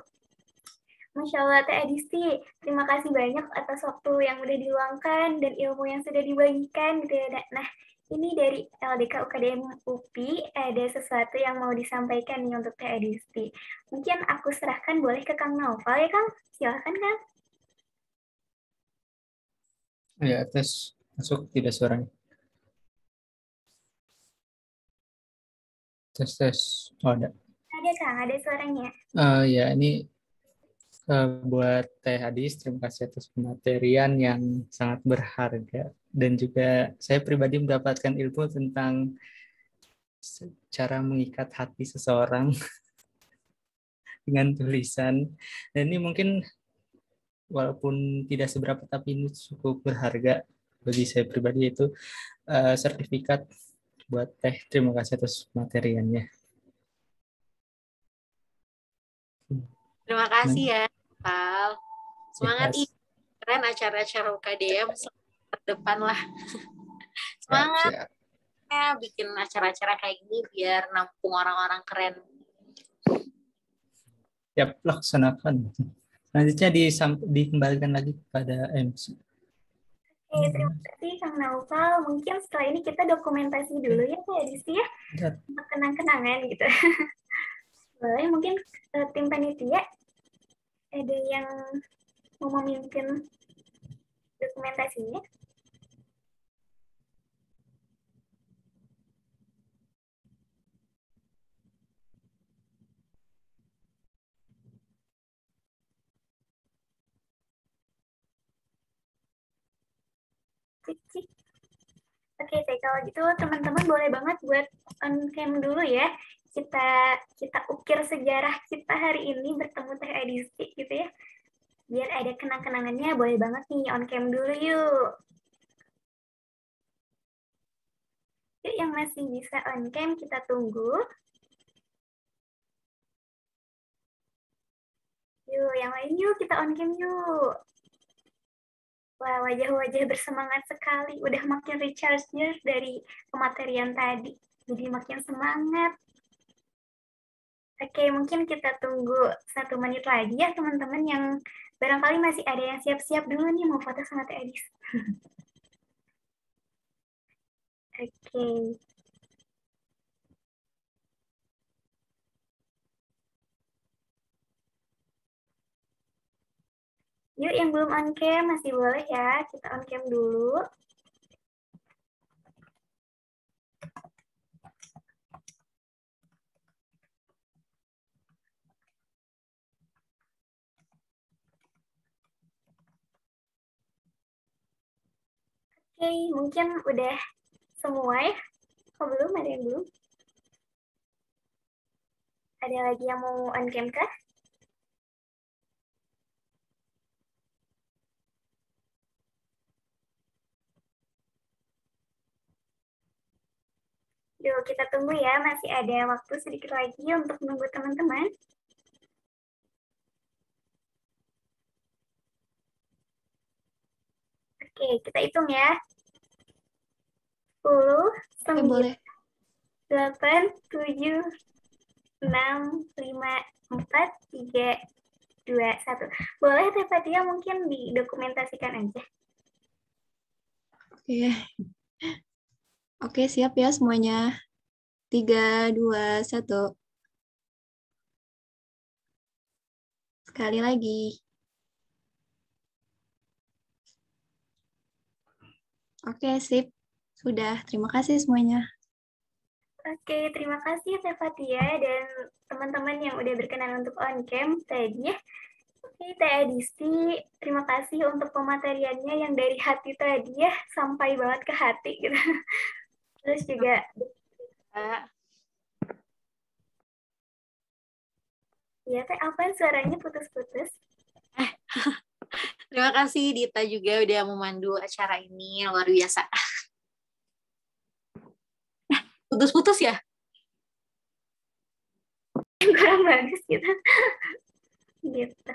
Masya Allah Teh Adisti, terima kasih banyak atas waktu yang udah diluangkan dan ilmu yang sudah dibagikan gitu ya. Nah, ini dari LDK UKDM UPI ada sesuatu yang mau disampaikan nih untuk Teh Adisti. Mungkin aku serahkan boleh ke Kang Naufal ya Kang? Silakan Kang. Ya, tes masuk tidak suaranya. Tes. Oh, ada. Ada Kang, ada suaranya. Ya, ini buat Teh Hadis, terima kasih atas pematerian yang sangat berharga. Dan juga saya pribadi mendapatkan ilmu tentang cara mengikat hati seseorang dengan tulisan. Dan ini mungkin walaupun tidak seberapa, tapi ini cukup berharga bagi saya pribadi, yaitu sertifikat buat Teh. Terima kasih atas materiannya. Terima kasih ya, Pal. Semangat Yes. keren acara-acara UKDM terdepan lah. Semangat ya bikin acara-acara kayak gini biar nampung orang-orang keren. Yap, laksanakan. Selanjutnya dikembalikan lagi kepada MC. Oke, terima kasih Kang Naufal. Mungkin setelah ini kita dokumentasi dulu ya Kak Edisi ya, untuk kenang-kenangan gitu. Boleh mungkin tim panitia ada yang mau memimpin dokumentasinya? Oke, kalau gitu teman-teman boleh banget buat on cam dulu ya. Kita ukir sejarah kita hari ini bertemu Teh Edisi gitu ya. Biar ada kenang-kenangannya, boleh banget nih on cam dulu yuk. Yuk yang masih bisa on cam kita tunggu. Yuk, yang lain yuk kita on cam yuk. Wah, wajah-wajah bersemangat sekali. Udah makin recharge-nya dari pematerian tadi. Jadi makin semangat. Oke, mungkin kita tunggu 1 menit lagi ya teman-teman yang barangkali masih ada yang siap-siap dulu nih mau foto sama Teh Edis. Oke. Yuk, yang belum on cam masih boleh ya, kita on cam dulu. Oke, mungkin udah semua ya. Kok belum? Ada yang belum? Ada lagi yang mau on cam kah? Yuk, kita tunggu ya. Masih ada waktu sedikit lagi untuk menunggu teman-teman. Oke, kita hitung ya. 10, 9, 8, 7, 6, 5, 4, 3, 2, 1. Boleh Teh Fatia mungkin didokumentasikan aja. Oke, siap ya semuanya. 3, 2, 1. Sekali lagi. Oke, sip. Sudah. Terima kasih semuanya. Oke, terima kasih Teh Fatia dan teman-teman yang udah berkenan untuk on cam tadi ya. Oke, Teh Edisi, terima kasih untuk pemateriannya yang dari hati tadi ya, sampai banget ke hati gitu. Terus juga ya Teh, apaan suaranya putus-putus? Terima kasih Dita juga udah memandu acara ini, luar biasa. Putus-putus ya? Kurang bagus gitu. Gitu.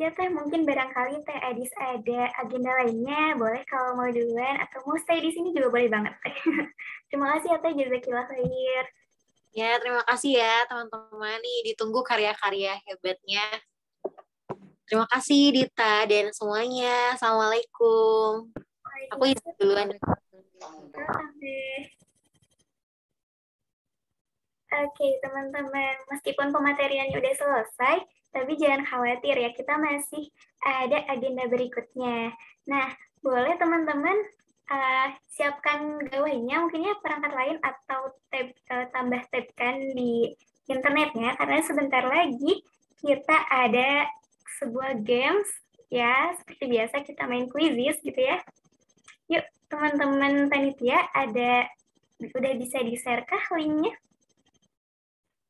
Ya Teh, mungkin barangkali Teh Edis ada agenda lainnya, boleh kalau mau duluan, atau mau stay di sini juga boleh banget Teh. Terima kasih ya Teh, jazakillah khair. Ya, terima kasih ya teman-teman. Nih, ditunggu karya-karya hebatnya. Terima kasih Dita dan semuanya. Assalamualaikum. Aku izin duluan. Oke, teman-teman. Meskipun pemateriannya udah selesai, tapi jangan khawatir ya, kita masih ada agenda berikutnya. Nah, boleh teman-teman siapkan gawainya, mungkin ya perangkat lain atau tambah tabkan di internetnya, karena sebentar lagi kita ada sebuah games, ya, seperti biasa kita main quizzes gitu ya. Yuk, teman-teman panitia, udah bisa di-share kah linknya?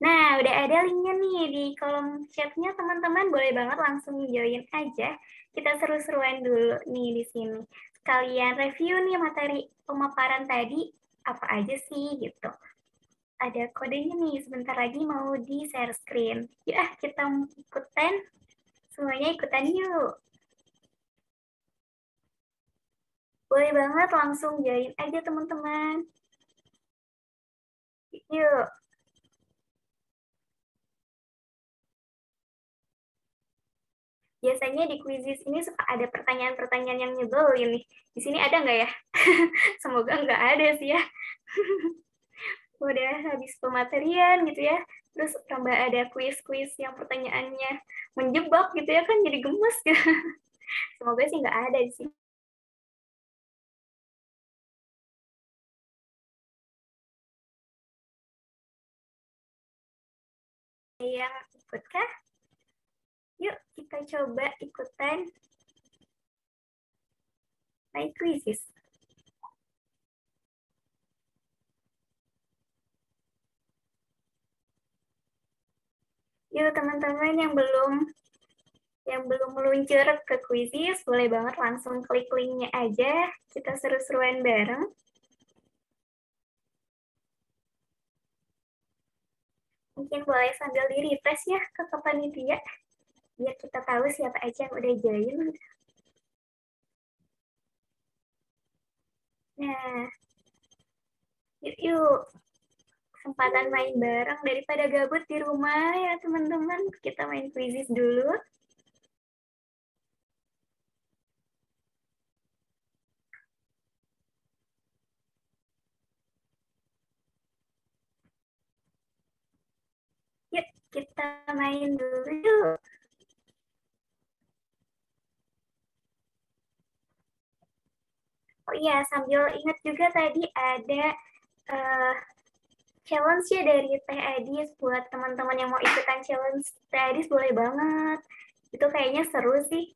Nah, udah ada linknya nih di kolom chatnya teman-teman. Boleh banget langsung join aja. Kita seru-seruan dulu nih di sini. Sekalian review nih materi pemaparan tadi, apa aja sih gitu. Ada kodenya nih, sebentar lagi mau di share screen. Yuk kita ikutan. Semuanya ikutan yuk. Boleh banget langsung join aja teman-teman. Yuk. Biasanya di quizzes ini suka ada pertanyaan-pertanyaan yang nyebelin nih. Di sini ada nggak ya? Semoga nggak ada sih ya. Udah habis pematerian gitu ya. Terus tambah ada quiz-quiz yang pertanyaannya menjebak gitu ya, kan jadi gemes gitu. Semoga sih nggak ada di sini. Yang ikut kah? Yuk kita coba ikutan my quizzes. Yuk teman-teman yang belum meluncur ke quizzes, boleh banget langsung klik linknya aja. Kita seru-seruan bareng. Mungkin boleh sambil di-refresh ya ke panitia, biar kita tahu siapa aja yang udah join. Nah, yuk kesempatan main bareng daripada gabut di rumah ya teman-teman. Kita main quizzes dulu. Yuk kita main dulu yuk. Oh iya, sambil ingat juga tadi ada challenge ya dari Teh Adis buat teman-teman yang mau ikutan challenge Teh Adis, boleh banget. Itu kayaknya seru sih.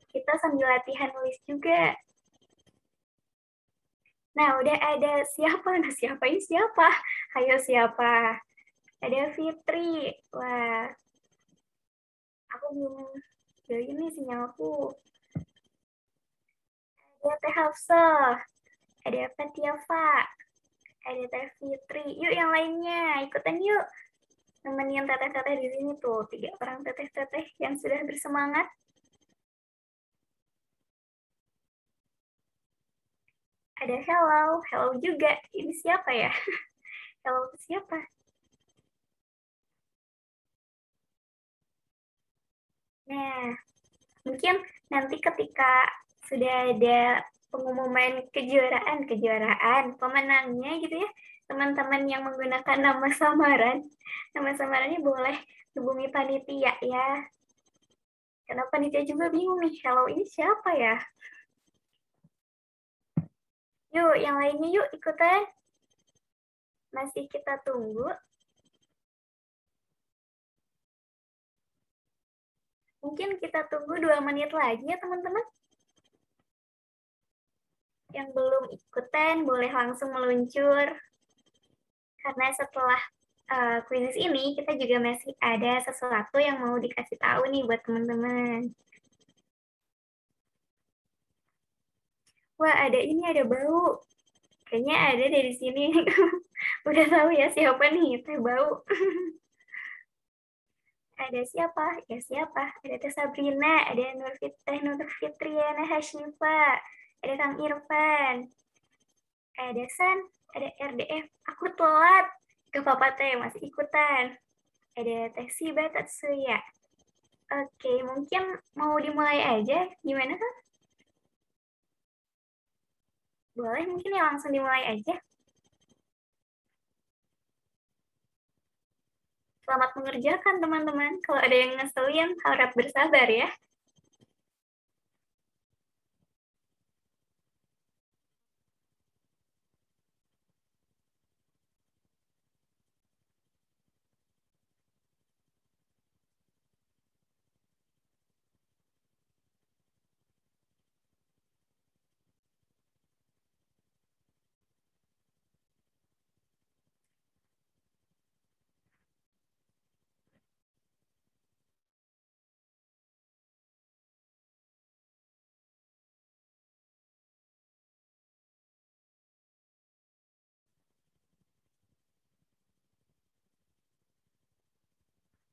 Kita sambil latihan nulis juga. Nah, udah ada siapa? Nah, siapa ini siapa? Ayo siapa? Ada Fitri. Wah, aku belum join nih sinyalku. Ada Teh Hafsah. Ada Patiafa. Ada Teh Fitri. Yuk yang lainnya, ikutan yuk. Nemenin teteh-teteh di sini tuh, 3 orang teteh-teteh yang sudah bersemangat. Ada hello juga. Ini siapa ya? Hello siapa? Nah, mungkin nanti ketika sudah ada pengumuman kejuaraan pemenangnya gitu ya, teman-teman yang menggunakan nama samarannya boleh hubungi panitia ya. Karena panitia juga bingung nih, hello ini siapa ya? Yuk, yang lainnya yuk ikutan. Masih kita tunggu. Mungkin kita tunggu 2 menit lagi ya teman-teman. Yang belum ikutan boleh langsung meluncur. Karena setelah quizzes ini, kita juga masih ada sesuatu yang mau dikasih tahu nih buat teman-teman. Wah, ada bau. Kayaknya ada dari sini. Udah tahu ya siapa nih, Teh Bau. Ada siapa? Ya siapa? Ada Teh Sabrina, ada Teh Nur Fitriana Hasyifa, ada Kang Irfan, ada San, ada RDF. Aku telat. Ke Papa Teh masih ikutan. Ada Teh Siba Tatsuya. Oke, mungkin mau dimulai aja. Gimana kan? Boleh mungkin ya langsung dimulai aja. Selamat mengerjakan teman-teman. Kalau ada yang ngeselin, harap bersabar ya.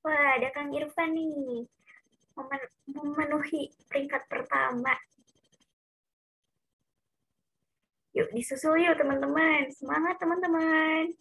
Wah, ada Kang Irfan nih. Memenuhi peringkat pertama. Yuk, disusul yuk teman-teman. Semangat teman-teman.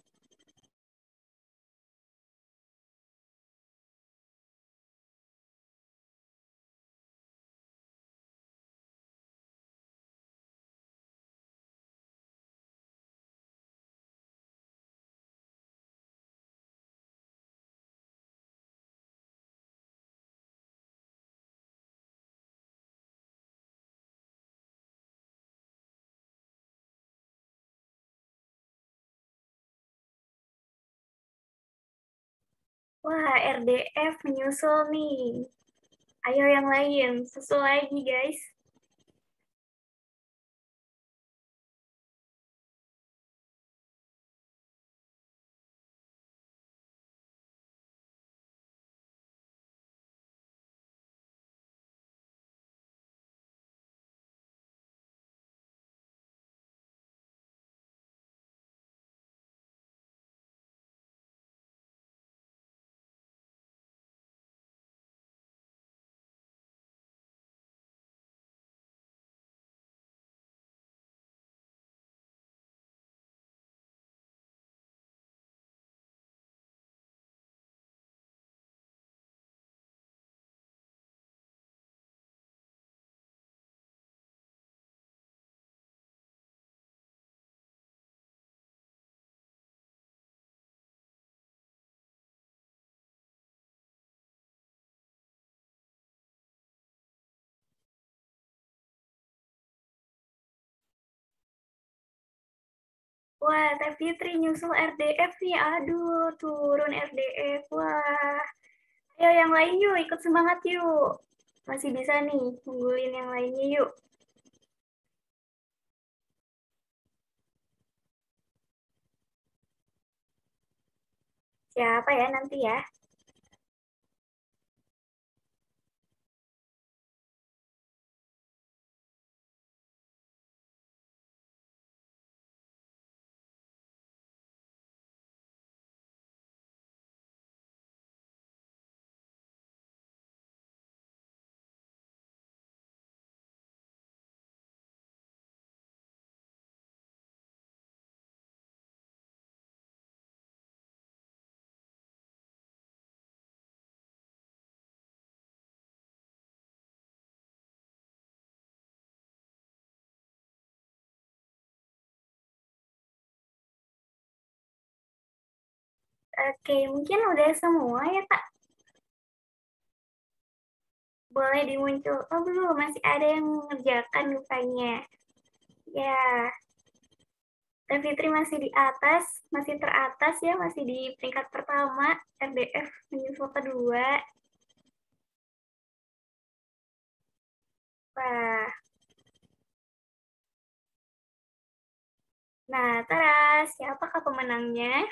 Wah, RDF menyusul nih. Ayo yang lain, susul lagi guys. Wah, Teh Fitri nyusul RDF nih. Aduh, turun RDF. Wah. Ayo yang lain yuk, ikut semangat yuk. Masih bisa nih, unggulin yang lainnya yuk. Siapa ya nanti ya? Oke, mungkin udah semua ya, Kak. Boleh dimuncul. Oh, belum. Masih ada yang mengerjakan rupanya. Ya, Teh Fitri masih di atas, masih teratas ya, masih di peringkat pertama. RDF menyusul kedua. Wah. Nah, Tara, siapakah pemenangnya?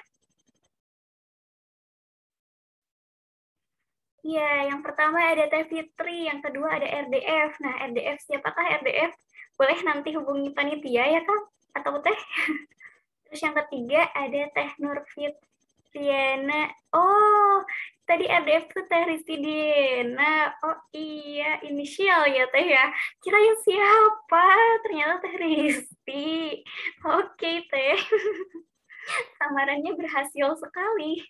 Iya, yang pertama ada Teh Fitri, yang kedua ada RDF. Nah, RDF siapakah RDF? Boleh nanti hubungi panitia ya, Kak? Atau Teh? Terus yang ketiga ada Teh Nurfitriana. Oh, tadi RDF tuh Teh Ristidiana. Oh iya, inisial ya Teh ya. Kirain siapa? Ternyata Teh Risti. Oke Teh, samarannya berhasil sekali.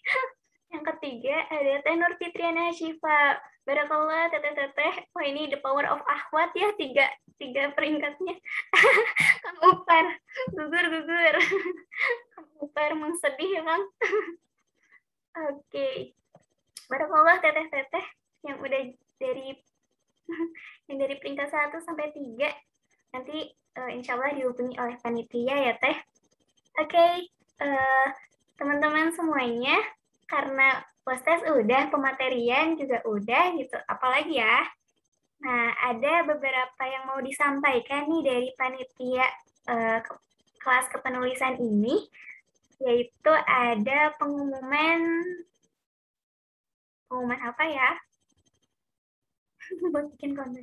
Yang ketiga ada Teh Nurfitriana Syifa. Barakallah teteh-teteh. Wah ini the power of akhwat ya, tiga peringkatnya. Kang Upar, gugur. Kang Upar emang sedih ya Kang. Oke. Barakallah teteh-teteh yang udah dari yang dari peringkat 1 sampai 3. Nanti insya Allah dihubungi oleh panitia ya Teh. Oke, teman-teman semuanya, karena proses udah, pematerian juga udah gitu, apalagi ya. Nah, ada beberapa yang mau disampaikan nih dari panitia kelas kepenulisan ini, yaitu ada pengumuman apa ya? Buat bikin konten.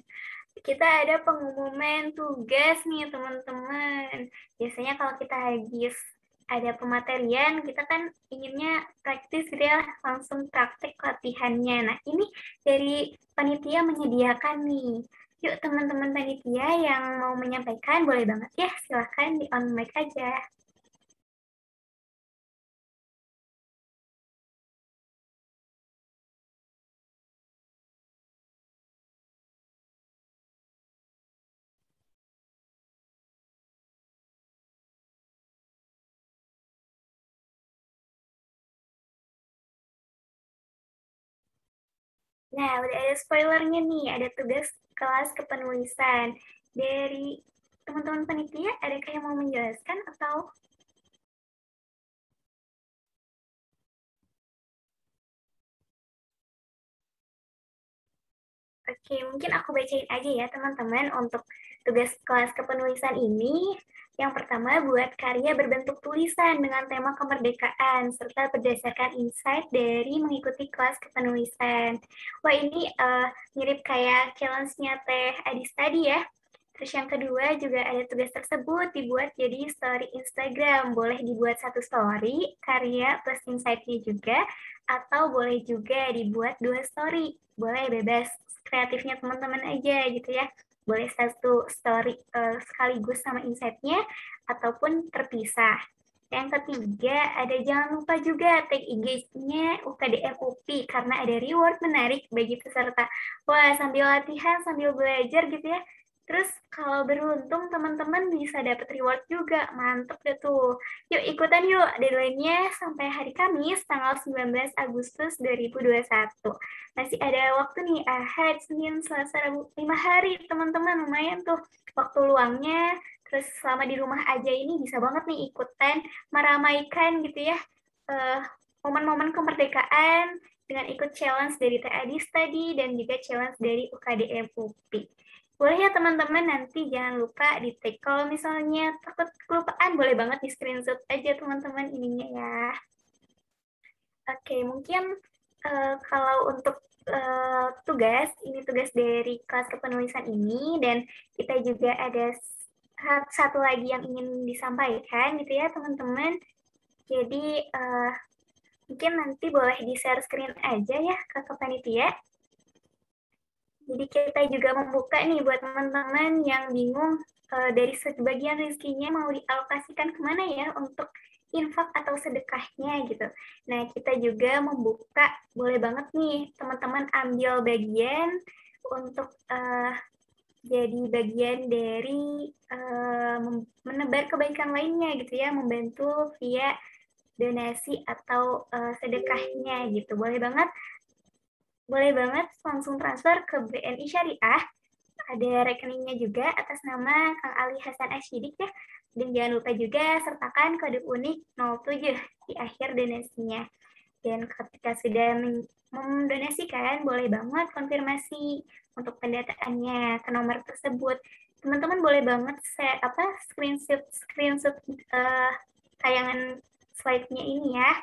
Kita ada pengumuman tugas nih teman-teman. Biasanya kalau kita habis ada pematerian, kita kan inginnya praktis gitu ya, langsung praktek latihannya. Nah ini dari panitia menyediakan nih. Yuk teman-teman panitia yang mau menyampaikan, boleh banget ya, silahkan di on mic aja. Nah, udah ada spoilernya nih, ada tugas kelas kepenulisan. Dari teman-teman panitia, adakah yang mau menjelaskan atau? Oke, mungkin aku bacain aja ya teman-teman untuk tugas kelas kepenulisan ini. Yang pertama, buat karya berbentuk tulisan dengan tema kemerdekaan, serta berdasarkan insight dari mengikuti kelas kepenulisan. Wah, ini mirip kayak challenge-nya Teh Adis tadi ya. Terus yang kedua juga ada tugas tersebut dibuat jadi story Instagram. Boleh dibuat satu story, karya plus insight-nya juga, atau boleh juga dibuat 2 story. Boleh bebas, kreatifnya teman-teman aja gitu ya. Boleh satu story sekaligus sama insight-nya, ataupun terpisah. Yang ketiga, ada jangan lupa juga tag IG-nya UKDM UPI karena ada reward menarik bagi peserta. Wah, sambil latihan, sambil belajar gitu ya. Terus kalau beruntung teman-teman bisa dapat reward juga. Mantep deh tuh. Yuk ikutan yuk. Deadline-nya sampai hari Kamis tanggal 19 Agustus 2021. Masih ada waktu nih, Ahad, Senin, Selasa, Rabu, 5 hari teman-teman. Lumayan tuh waktu luangnya. Terus selama di rumah aja ini bisa banget nih ikutan meramaikan gitu ya momen-momen kemerdekaan dengan ikut challenge dari Teh Adis tadi dan juga challenge dari UKDM UPI. Boleh ya teman-teman, nanti jangan lupa di tag. Kalau misalnya takut kelupaan, boleh banget di screenshot aja teman-teman ininya ya. Oke, mungkin kalau untuk tugas, ini tugas dari kelas kepenulisan ini, dan kita juga ada satu lagi yang ingin disampaikan gitu ya teman-teman. Jadi mungkin nanti boleh di-share screen aja ya ke panitia. Jadi kita juga membuka nih buat teman-teman yang bingung dari sebagian rezekinya mau dialokasikan kemana ya untuk infak atau sedekahnya gitu. Nah, kita juga membuka, boleh banget nih teman-teman ambil bagian untuk jadi bagian dari menebar kebaikan lainnya gitu ya, membantu via donasi atau sedekahnya gitu. Boleh banget langsung transfer ke BNI Syariah. Ada rekeningnya juga atas nama Kang Ali Hasan Asyidik ya. Dan jangan lupa juga sertakan kode unik 07 di akhir donasinya. Dan ketika sudah mendonasikan, boleh banget konfirmasi untuk pendataannya ke nomor tersebut. Teman-teman boleh banget screenshot tayangan slide-nya ini ya.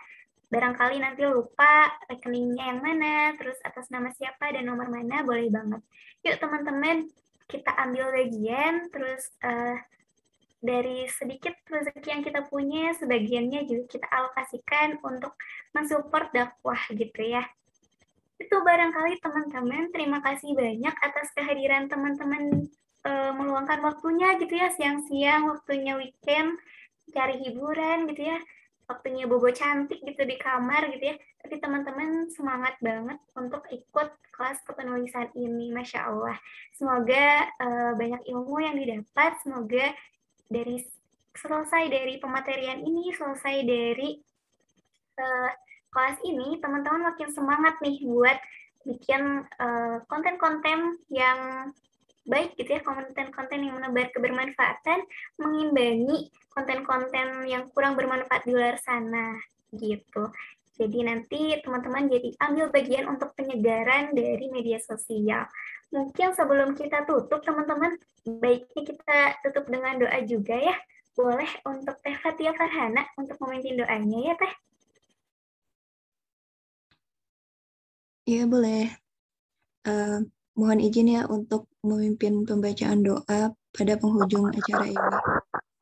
Barangkali nanti lupa rekeningnya yang mana, terus atas nama siapa dan nomor mana, boleh banget. Yuk teman-teman, kita ambil bagian, terus dari sedikit rezeki yang kita punya, sebagiannya juga kita alokasikan untuk mensupport dakwah gitu ya. Itu barangkali teman-teman, terima kasih banyak atas kehadiran teman-teman meluangkan waktunya gitu ya, siang-siang, waktunya weekend, cari hiburan gitu ya, waktunya bobo cantik gitu di kamar gitu ya. Tapi teman-teman semangat banget untuk ikut kelas kepenulisan ini, Masya Allah. Semoga banyak ilmu yang didapat, semoga selesai dari pematerian ini, selesai dari kelas ini, teman-teman makin semangat nih buat bikin konten-konten yang baik gitu ya, konten-konten yang menebar kebermanfaatan, mengimbangi konten-konten yang kurang bermanfaat di luar sana gitu. Jadi nanti teman-teman jadi ambil bagian untuk penyegaran dari media sosial. Mungkin sebelum kita tutup teman-teman, baiknya kita tutup dengan doa juga ya. Boleh untuk Teh Fatia Farhana untuk memimpin doanya ya Teh. Ya, boleh. Mohon izin ya untuk memimpin pembacaan doa pada penghujung acara ini.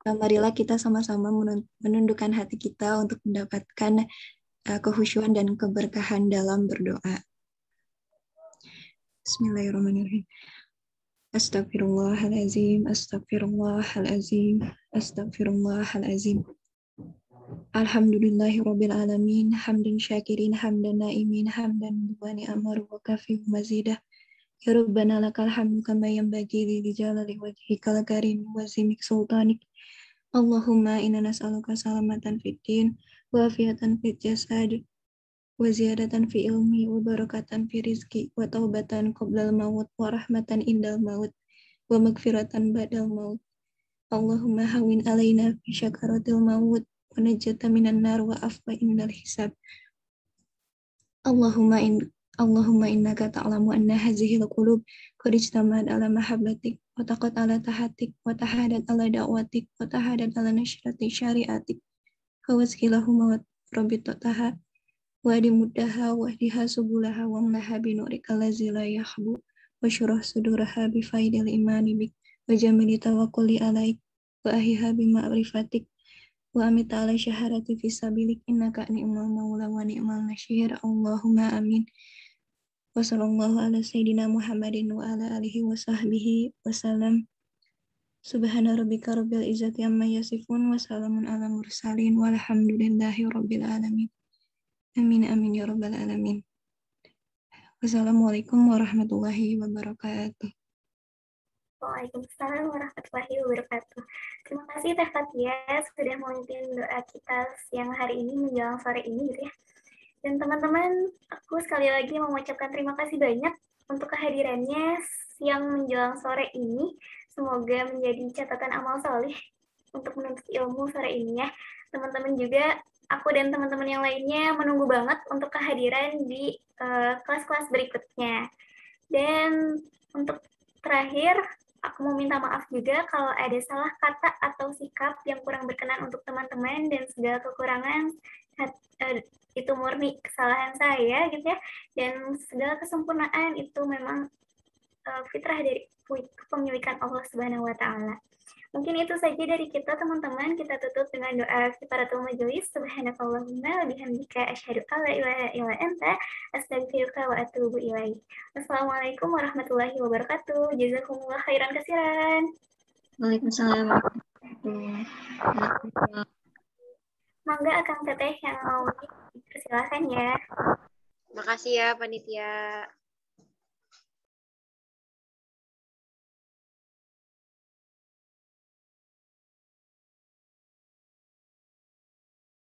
Marilah kita sama-sama menundukkan hati kita untuk mendapatkan kehusyuan dan keberkahan dalam berdoa. Bismillahirrahmanirrahim. Astagfirullahalazim, astagfirullahalazim, astagfirullahalazim. Alhamdulillahirabbil alamin, hamdan syakirin, hamdan naimin, hamdan wa ni'amar wa kafi mazidah. Ya Rabbana lakal hamdu kama yanbaghi li jalali wajhikal karim wa zimik sultanik. Allahumma inna nas'aluka salamatan fid din wa afiatan fid jasad wa ziyadatan fi ilmi wa barakatan fi rizki wa taubatan qoblal maut wa rahmatan indal maut wa magfiratan ba'dal maut. Allahumma hawin alaina fi syakaratil maut wa najjata minan nar wa afwa indal hisab. Allahumma Allahumma innaka ta'lamu anna hazihil qulub qad ijtama'at ala mahabbatik wa taqat ala tahatik wa tahadat ala da'watik wa tahadat ala nashrati syariatik fawaskilahuma wa rabitataha wa adimuddaha wa ahdiha subulaha wa amlaha binurika lazi la yahbu wa syurah suduraha bifaidil imani bik wa jamili tawakkuli alaik wa ahiha bima'rifatik wa amita ala syaharati fisabilik innaka ni'mal maula wa ni'mal nasyir. Allahumma amin. Wa sallallahu ala sayyidina Muhammadin wa ala alihi wa sahbihi wa salam. Subhana rabbika rabbil izzati amma yasifun wa salamun ala mursalin walhamdulillahi rabbil alamin. Amin amin ya rabbal alamin. Wassalamualaikum warahmatullahi wabarakatuh. Waalaikumsalam warahmatullahi wabarakatuh. Terima kasih Teh Fatia sudah memimpin doa kita siang hari ini menjelang sore ini gitu ya. Dan teman-teman, aku sekali lagi mengucapkan terima kasih banyak untuk kehadirannya siang menjelang sore ini. Semoga menjadi catatan amal solih untuk menuntut ilmu sore ini ya. Teman-teman juga, aku dan teman-teman yang lainnya menunggu banget untuk kehadiran di kelas-kelas berikutnya. Dan untuk terakhir, aku mau minta maaf juga kalau ada salah kata atau sikap yang kurang berkenan untuk teman-teman dan segala kekurangan itu murni kesalahan saya gitu ya, dan segala kesempurnaan itu memang fitrah dari kepemilikan Allah Subhanahu wa taala. Mungkin itu saja dari kita teman-teman. Kita tutup dengan doa kifaratul majelis. Subhanakallahumma wa bihamdika asyhadu an la ilaha illa anta astaghfiruka wa atubu ilaik. Wassalamualaikum warahmatullahi wabarakatuh. Jazakumullah khairan katsiran. Waalaikumsalam warahmatullahi wabarakatuh. Mangga Akang Teteh yang mau dipersilakan ya. Makasih ya panitia.